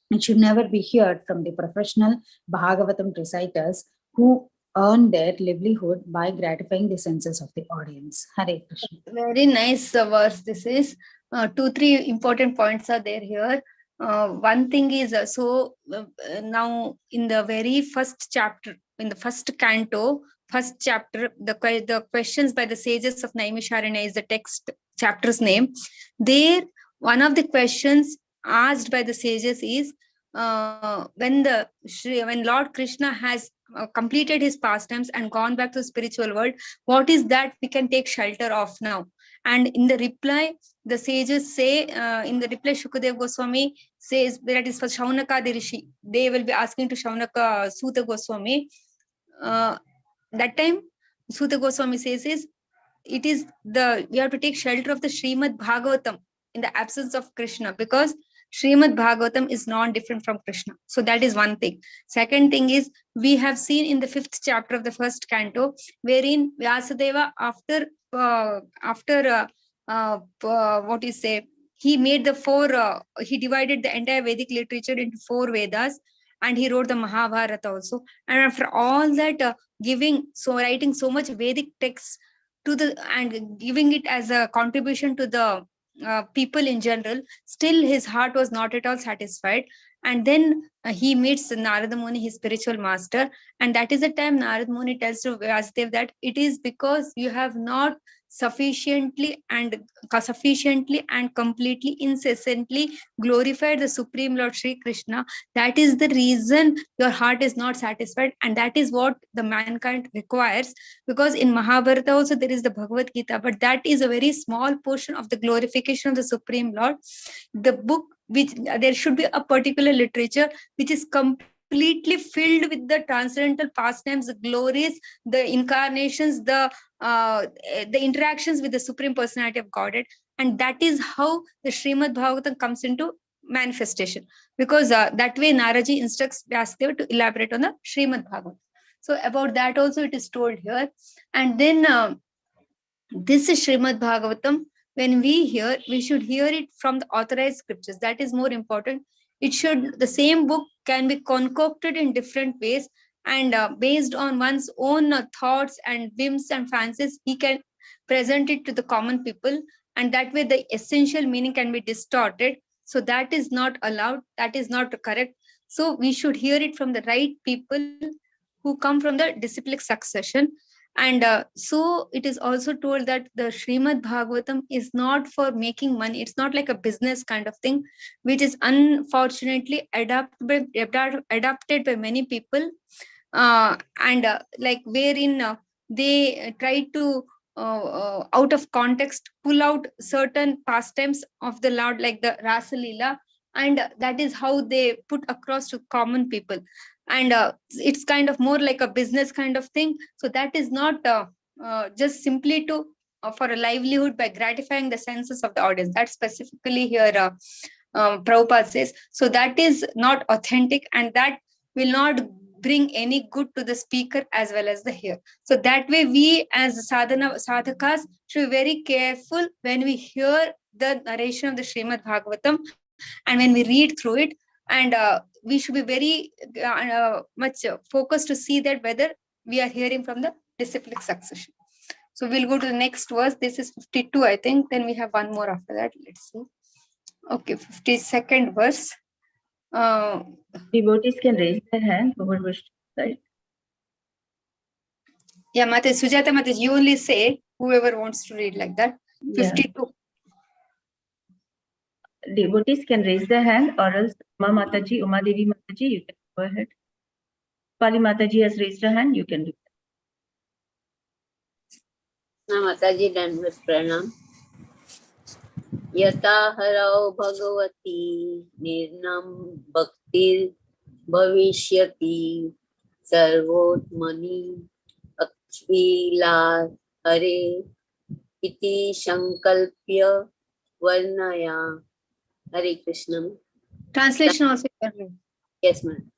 It should never be heard from the professional Bhagavatam reciters who earn their livelihood by gratifying the senses of the audience. Hare Krishna. Very nice verse this is. 2-3 important points are there here. One thing is now in the very first chapter, in the first canto, first chapter, the questions by the sages of Naimisharanya is the text chapter's name. There, one of the questions asked by the sages is when Lord Krishna has completed his pastimes and gone back to the spiritual world, what is that we can take shelter of now? And in the reply, the sages say, in the reply, Shukadeva Goswami says that is for Shaunaka the Rishi. They will be asking to Shaunaka Sutta Goswami. That time, Sutta Goswami says we have to take shelter of the Srimad Bhagavatam in the absence of Krishna, because Srimad Bhagavatam is non-different from Krishna. So that is one thing. Second thing is, we have seen in the 5th chapter of the first canto, wherein Vyasadeva, what you say, he made the he divided the entire Vedic literature into 4 Vedas, and he wrote the Mahabharata also. And after all that, writing so much Vedic texts and giving it as a contribution to the people in general, still his heart was not at all satisfied. And then he meets Narada Muni, his spiritual master, and that is the time Narada Muni tells to Vyasadeva that it is because you have not sufficiently and completely incessantly glorified the Supreme Lord Sri Krishna. That is the reason your heart is not satisfied, and that is what the mankind requires. Because in Mahabharata also there is the Bhagavad Gita, but that is a very small portion of the glorification of the Supreme Lord. The book which there should be a particular literature which is completely completely filled with the transcendental pastimes, the glories, the incarnations, the interactions with the Supreme Personality of Godhead. And that is how the Srimad Bhagavatam comes into manifestation, because that way Naraji instructs Vyasdeva to elaborate on the Srimad Bhagavatam. So about that also it is told here. And then this is Srimad Bhagavatam. When we hear, we should hear it from the authorized scriptures. That is more important. It should, the same book can be concocted in different ways, and based on one's own thoughts and whims and fancies, he can present it to the common people, and that way the essential meaning can be distorted. So that is not allowed. That is not correct. So we should hear it from the right people who come from the disciplic succession. And so it is also told that the Srimad Bhagavatam is not for making money. It's not like a business kind of thing, which is unfortunately adopted by many people, and like wherein they try to out of context pull out certain pastimes of the Lord, like the Rasa Leela, and that is how they put across to common people. And it's kind of more like a business kind of thing. So that is not just simply to for a livelihood by gratifying the senses of the audience. That specifically here Prabhupada says. So that is not authentic, and that will not bring any good to the speaker as well as the hearer. So that way we as sadhakas should be very careful when we hear the narration of the Srimad Bhagavatam and when we read through it. And we should be very much focused to see that whether we are hearing from the disciplic succession. So we'll go to the next verse. This is 52, I think. Then we have one more after that. Let's see. Okay, 52nd verse. Devotees can raise their hand who would wish to recite. Yeah, Mataji, Sujata Mataji, you only say whoever wants to read like that. 52. Yeah. Devotees can raise their hand, or else Uma Mataji, Uma Devi Mataji, you can go ahead. Pali Mataji has raised her hand, you can do that. Mataji, done with pranam. Yata harao bhagavati nirnam bhaktir bhavishyati sarvotmani akshila hare iti sankalpya varnaya. Hare Krishna. Translation also. Yes, ma'am.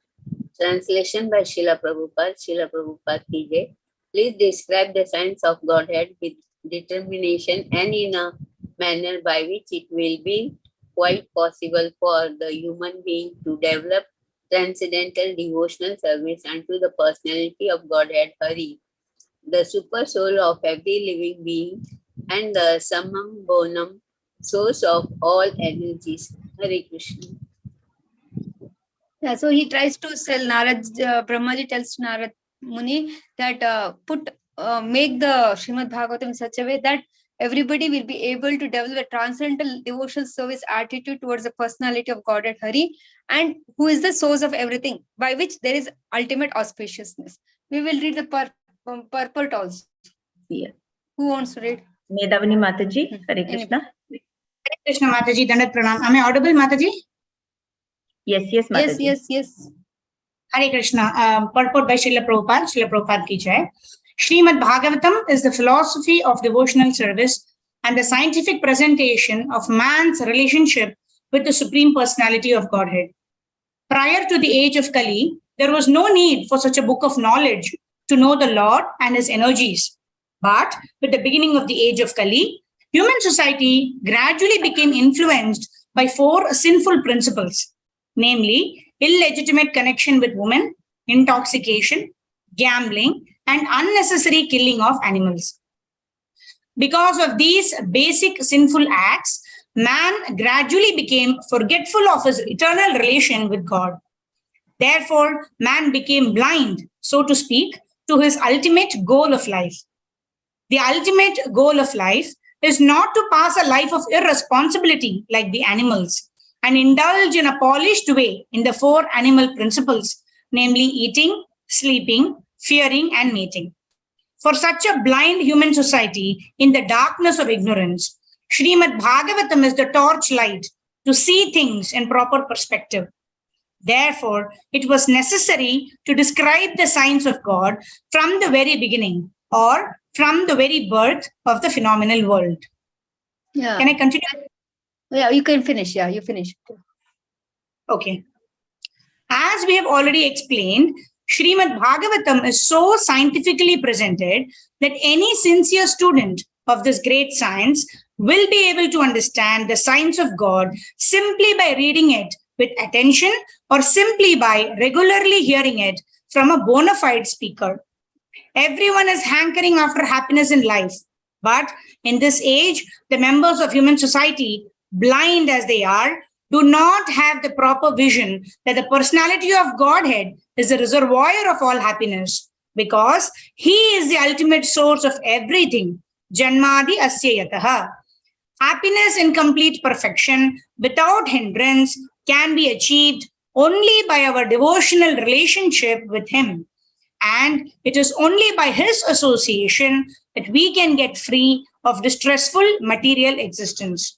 Translation by Srila Prabhupada. Srila Prabhupada ki jai. Please describe the science of Godhead with determination and in a manner by which it will be quite possible for the human being to develop transcendental devotional service unto the personality of Godhead Hari, the super soul of every living being and the Samam Bonam, source of all energies. Hare Krishna. Yeah, so he tries to sell Narad, Brahmaji tells to Narad Muni that make the Srimad Bhagavatam in such a way that everybody will be able to develop a transcendental devotional service attitude towards the personality of Godhead Hari, and who is the source of everything, by which there is ultimate auspiciousness. We will read the purport also. Yeah. Who wants to read? Medavani Mataji, Hare Krishna. Hare Krishna Mataji, Dandat Pranam. Am I audible, Mataji? Yes, yes, Mataji. Yes. Hare Krishna. Purport by Srila Prabhupada. Srila Prabhupada ki jai. Srimad Bhagavatam is the philosophy of devotional service and the scientific presentation of man's relationship with the Supreme Personality of Godhead. Prior to the age of Kali, there was no need for such a book of knowledge to know the Lord and his energies. But with the beginning of the age of Kali, human society gradually became influenced by 4 sinful principles, namely illegitimate connection with women, intoxication, gambling, and unnecessary killing of animals. Because of these basic sinful acts, man gradually became forgetful of his eternal relation with God. Therefore, man became blind, so to speak, to his ultimate goal of life. The ultimate goal of life is not to pass a life of irresponsibility like the animals and indulge in a polished way in the 4 animal principles, namely eating, sleeping, fearing, and mating. For such a blind human society in the darkness of ignorance, Srimad Bhagavatam is the torchlight to see things in proper perspective. Therefore, it was necessary to describe the signs of God from the very beginning or from the very birth of the phenomenal world. Yeah. Can I continue? Yeah, you can finish. Yeah, you finish. Okay. As we have already explained, Srimad Bhagavatam is so scientifically presented that any sincere student of this great science will be able to understand the signs of God simply by reading it with attention or simply by regularly hearing it from a bona fide speaker. Everyone is hankering after happiness in life. But in this age, the members of human society, blind as they are, do not have the proper vision that the personality of Godhead is the reservoir of all happiness, because He is the ultimate source of everything. Janmadi asya yataha. Happiness in complete perfection, without hindrance, can be achieved only by our devotional relationship with Him. And it is only by His association that we can get free of distressful material existence.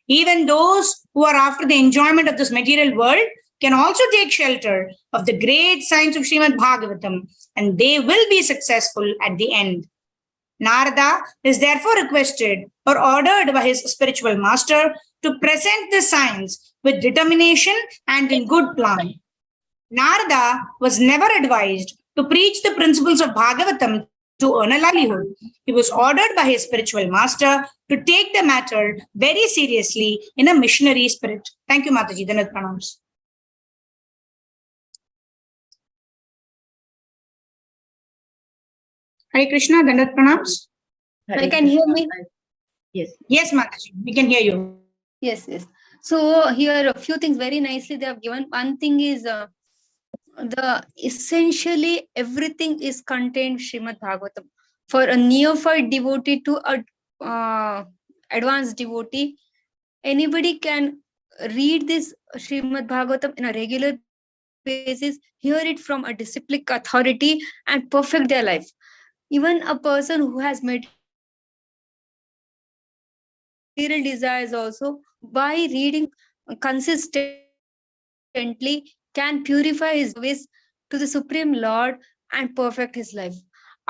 Even those who are after the enjoyment of this material world can also take shelter of the great signs of Srimad Bhagavatam, and they will be successful at the end. Narada is therefore requested or ordered by his spiritual master to present the signs with determination and in good plan. Narada was never advised to preach the principles of Bhagavatam to earn a livelihood. He was ordered by his spiritual master to take the matter very seriously in a missionary spirit. Thank you, Mataji. Dandavat pranams. Hare Krishna, Dandavat pranams. I can hear me. Yes. Yes, Mataji, we can hear you. Yes, yes. So here a few things very nicely they have given. One thing is the essentially everything is contained Srimad Bhagavatam. For a neophyte devotee to a advanced devotee, anybody can read this Srimad Bhagavatam in a regular basis, hear it from a disciplic authority, and perfect their life. Even a person who has material desires also, by reading consistently, can purify his service to the Supreme Lord and perfect his life.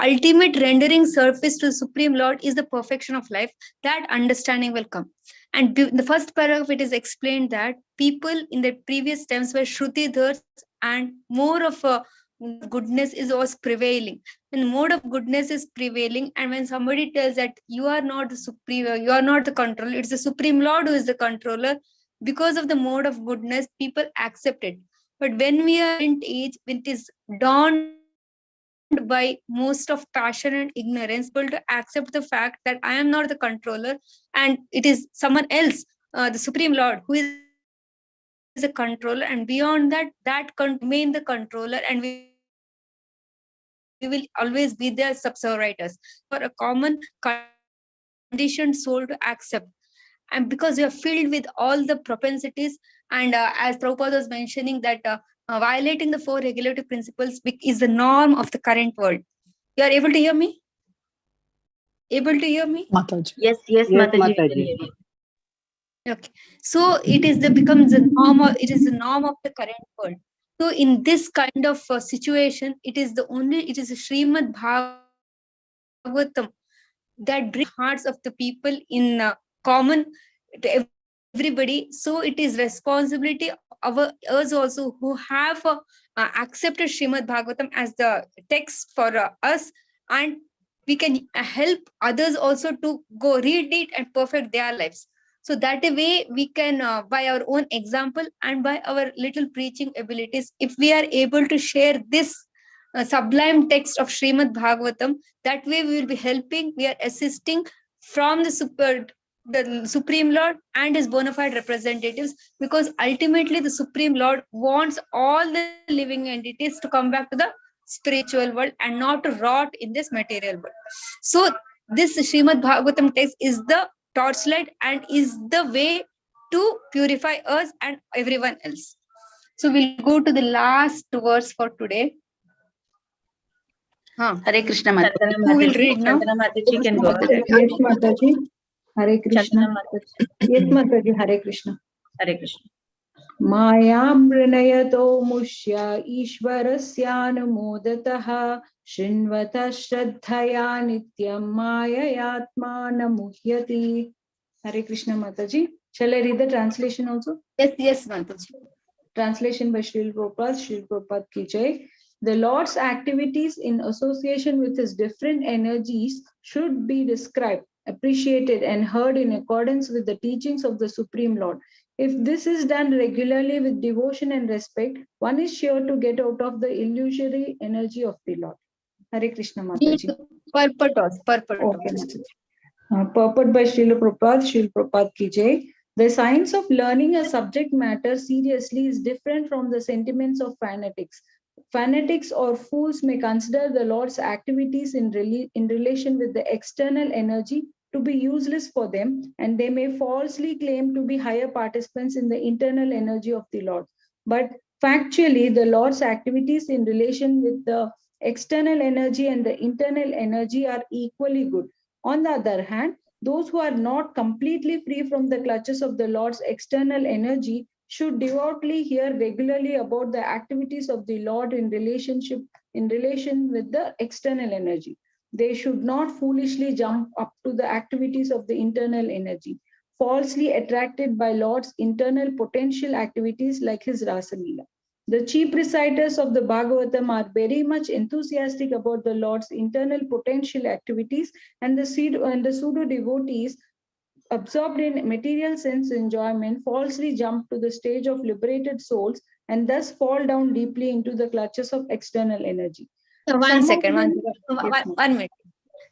Ultimate rendering service to the Supreme Lord is the perfection of life. That understanding will come. And in the first paragraph, it is explained that people in the previous times were Shrutidhars, and more of a goodness was prevailing. When mode of goodness is prevailing, and when somebody tells that you are not the supreme, you are not the controller, it's the Supreme Lord who is the controller, because of the mode of goodness, people accept it. But when we are in age, when it is dawned by most of passion and ignorance, people to accept the fact that I am not the controller and it is someone else, the Supreme Lord, who is the controller, and beyond that, that can remain the controller, and we will always be their subservitors. For a common conditioned soul to accept. And because we are filled with all the propensities, and as Prabhupada was mentioning that violating the four regulative principles is the norm of the current world. You are able to hear me? Able to hear me? Mataji. Yes, Yes, Mataji. We can Mataji. hear you. Okay. So it is becomes the norm. It is the norm of the current world. So in this kind of situation, it is the Srimad Bhagavatam that brings hearts of the people in common to everybody. So it is responsibility of us also who have accepted Srimad Bhagavatam as the text for us, and we can help others also to go read it and perfect their lives. So that way we can, by our own example and by our little preaching abilities, if we are able to share this sublime text of Srimad Bhagavatam, that way we will be helping, we are assisting from the Supreme Lord and his bona fide representatives, because ultimately the Supreme Lord wants all the living entities to come back to the spiritual world and not to rot in this material world. So this Srimad Bhagavatam text is the torchlight and is the way to purify us and everyone else. So we'll go to the last verse for today. Hare Krishna Mataji. Chandana Who will Mataji. read now? Chandana Mataji can go ahead. Yes, Mataji. Hare Krishna. Chandana Mataji. Yes, Mataji. Hare Krishna. Hare Krishna. मायामृणयतो मुष्य ईश्वरस्यानुमोदतः शृण्वतः श्रद्धया नित्यं माययात्मानमुह्यति. Hare Krishna Mataji. Shall I read the translation also? Yes, Mataji. Translation by Srila Prabhupada. Srila Prabhupada ki jai. The Lord's activities in association with his different energies should be described, appreciated, and heard in accordance with the teachings of the Supreme Lord. If this is done regularly with devotion and respect, one is sure to get out of the illusory energy of the Lord. Hare Krishna Mataji. Purport. Okay. Purport by Srila Prabhupada. Srila Prabhupada ki jai. The science of learning a subject matter seriously is different from the sentiments of fanatics. Fanatics or fools may consider the Lord's activities in relation with the external energy to be useless for them, and they may falsely claim to be higher participants in the internal energy of the Lord. But factually, the Lord's activities in relation with the external energy and the internal energy are equally good. On the other hand, those who are not completely free from the clutches of the Lord's external energy should devoutly hear regularly about the activities of the Lord in relation with the external energy. They should not foolishly jump up to the activities of the internal energy, falsely attracted by Lord's internal potential activities like his Rasa Leela. The chief reciters of the Bhagavatam are very much enthusiastic about the Lord's internal potential activities, and the pseudo devotees absorbed in material sense enjoyment falsely jump to the stage of liberated souls and thus fall down deeply into the clutches of external energy. One minute.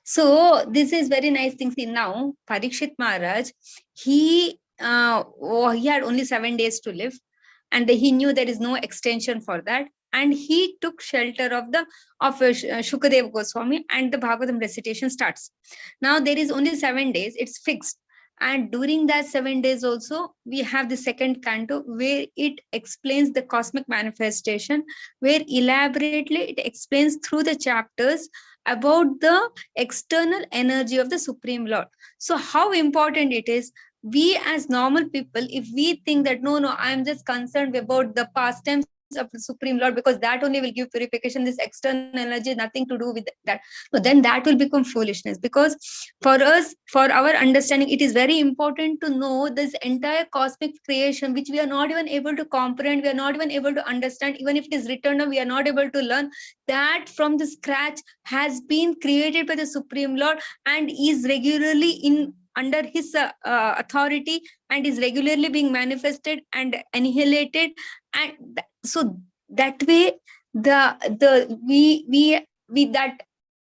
So this is very nice thing. See, now Parikshit Maharaj, he had only 7 days to live, and he knew there is no extension for that, and he took shelter of Shukadev Goswami, and the Bhagavatam recitation starts. Now there is only 7 days; it's fixed. And during that 7 days also, we have the second canto where it explains the cosmic manifestation, where elaborately it explains through the chapters about the external energy of the Supreme Lord. So how important it is, we as normal people, if we think that, no, I'm just concerned about the pastimes of the Supreme Lord because that only will give purification, this external energy, nothing to do with that. So then that will become foolishness, because for us, for our understanding, it is very important to know this entire cosmic creation, which we are not even able to comprehend, we are not even able to understand, even if it is written down, we are not able to learn, that from the scratch has been created by the Supreme Lord and is regularly under his authority, and is regularly being manifested and annihilated. And so that way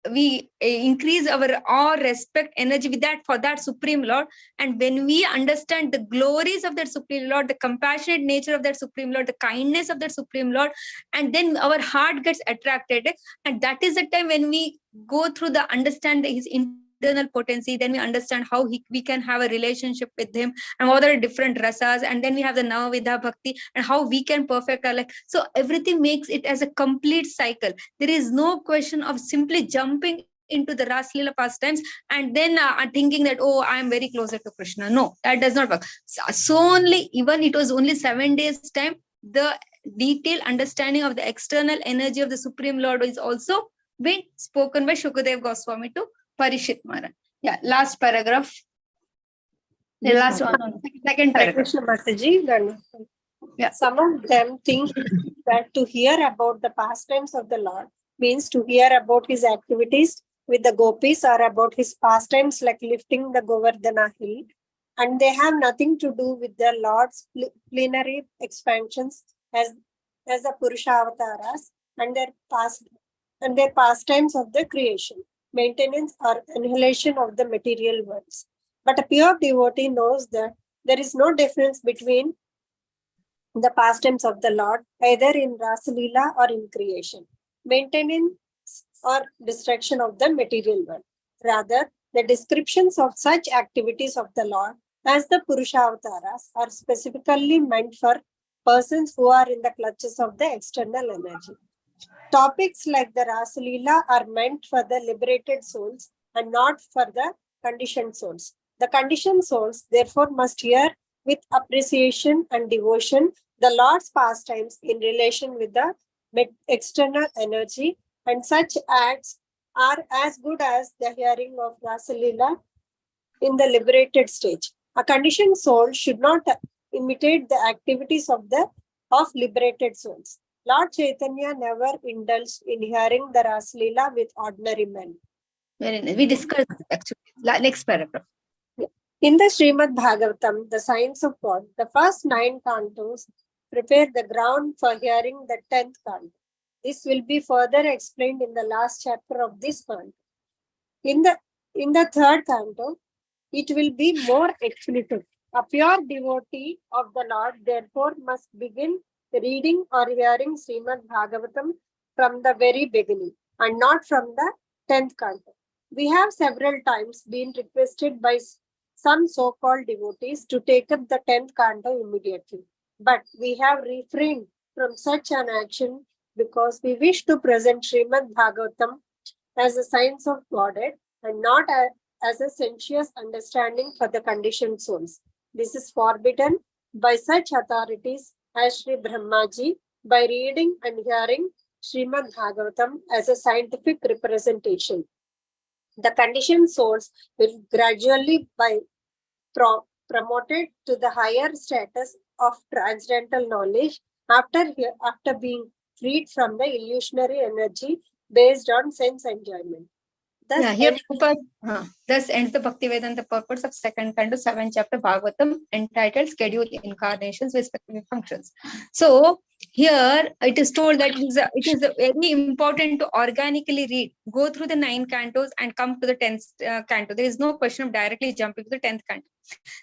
we increase our awe, respect, energy with that, for that Supreme Lord. And when we understand the glories of that Supreme Lord, the compassionate nature of that Supreme Lord, the kindness of that Supreme Lord, and then our heart gets attracted, and that is the time when we go through the understand his internal potency, then we understand how we can have a relationship with him, and what are different rasas, and then we have the Navavidha Bhakti, and how we can perfect our life. So everything makes it as a complete cycle. There is no question of simply jumping into the Ras Leela pastimes and then thinking that, oh, I am very closer to Krishna. No, that does not work. So only, even it was only 7 days time, the detailed understanding of the external energy of the Supreme Lord is also been spoken by Shukadev Goswami to Parikshit Maharaj. Yeah, last paragraph. The last one, second paragraph. Krishna Mataji, yeah. Some of them think that to hear about the pastimes of the Lord means to hear about his activities with the gopis or about his pastimes like lifting the Govardhana hill, and they have nothing to do with the Lord's plenary expansions as the Purusha avatars and their pastimes of the creation, maintenance or annihilation of the material worlds. But a pure devotee knows that there is no difference between the pastimes of the Lord, either in Rasa Leela or in creation, maintenance or destruction of the material world. Rather, the descriptions of such activities of the Lord as the Purusha avatars are specifically meant for persons who are in the clutches of the external energy. Topics like the Rasa Leela are meant for the liberated souls and not for the conditioned souls. The conditioned souls, therefore, must hear with appreciation and devotion the Lord's pastimes in relation with the external energy, and such acts are as good as the hearing of Rasalila in the liberated stage. A conditioned soul should not imitate the activities of liberated souls. Lord Chaitanya never indulged in hearing the Rasalila with ordinary men. Very nice. We discussed this actually. Next paragraph. In the Srimad Bhagavatam, the Science of God, the first 9 cantos prepare the ground for hearing the 10th canto. This will be further explained in the last chapter of this canto. In the 3rd canto, it will be more explicit. A pure devotee of the Lord, therefore, must begin reading or hearing Srimad Bhagavatam from the very beginning and not from the 10th canto. We have several times been requested by some so-called devotees to take up the 10th canto immediately. But we have refrained from such an action because we wish to present Srimad Bhagavatam as a science of Godhead and not as a sensuous understanding for the conditioned souls. This is forbidden by such authorities as Sri Brahmaji by reading and hearing Srimad Bhagavatam as a scientific representation. The conditioned souls will gradually be promoted to the higher status of transcendental knowledge after being freed from the illusionary energy based on sense enjoyment. Thus, thus ends the Bhaktivedanta purpose of 2nd canto, 7th chapter Bhagavatam, entitled Scheduled Incarnations, Respective Functions. So here it is told that it is very important to organically read, go through the 9 cantos and come to the 10th canto. There is no question of directly jumping to the 10th canto.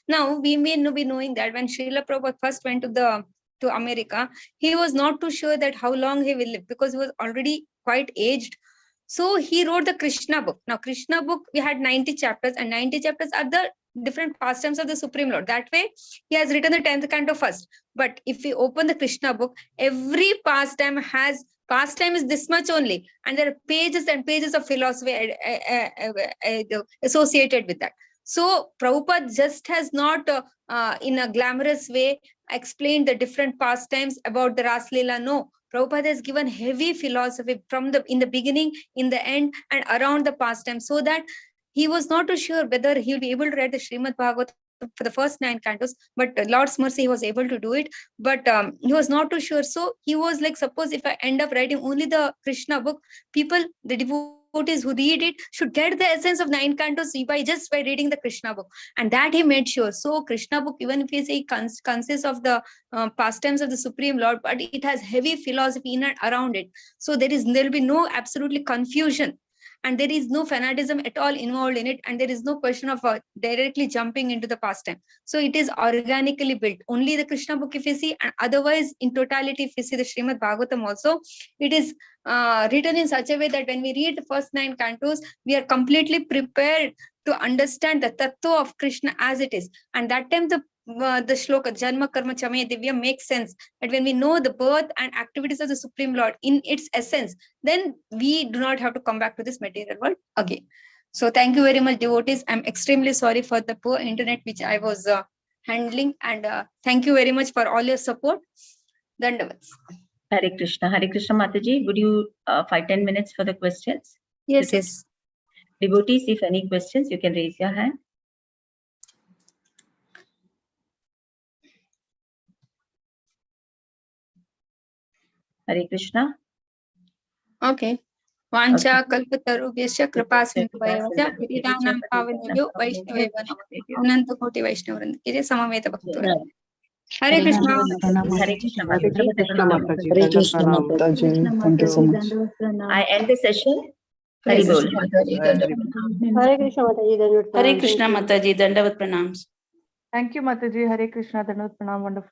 Now we may be knowing that when Srila Prabhupada first went to America, he was not too sure that how long he will live because he was already quite aged. So he wrote the Krishna book. Now, Krishna book, we had 90 chapters, and 90 chapters are the different pastimes of the Supreme Lord. That way, he has written the 10th canto first. But if we open the Krishna book, every pastime is this much only. And there are pages and pages of philosophy associated with that. So Prabhupada just has not, in a glamorous way, explained the different pastimes about the Ras Leela. No. Prabhupada has given heavy philosophy in the beginning, in the end, and around the pastime, so that he was not too sure whether he will be able to read the Srimad Bhagavatam for the first 9 cantos, but Lord's mercy, he was able to do it. But he was not too sure. So he was like, suppose if I end up writing only the Krishna book, people, the devotees who read it should get the essence of 9 cantos by reading the Krishna book. And that he made sure. So Krishna book, even if we say consists of the pastimes of the Supreme Lord, but it has heavy philosophy in and around it. So there will be no absolutely confusion. And there is no fanaticism at all involved in it. And there is no question of directly jumping into the pastime. So it is organically built. Only the Krishna book if you see, and otherwise in totality, if you see the Srimad Bhagavatam also, it is written in such a way that when we read the first 9 cantos, we are completely prepared to understand the tattva of Krishna as it is. And that time the shloka Janma Karma Chame Divya makes sense, that when we know the birth and activities of the Supreme Lord in its essence, then we do not have to come back to this material world again. So thank you very much, devotees. I'm extremely sorry for the poor internet which I was handling, and thank you very much for all your support. Dandavats. Hare Krishna Mataji, would you 5-10 minutes for the questions? Yes. Devotees, if any questions, you can raise your hand. Hare Krishna. Okay. Vancha kalpatarubhyasya kripa sindhuvayavacha hiridanam pavanebhyo vaishnavebhyo namaha ananta koti vaishnavvrinda kire samaveta bhaktivinoda. Hare Krishna. Hare Krishna. Hare Krishna Mataji. Thank you so much. I end the session. Hare Bol. Hare Krishna Mataji. Hare Krishna Mataji. Dandavat pranams. Thank you, Mataji. Hare Krishna. Dandavat pranam. Wonderful.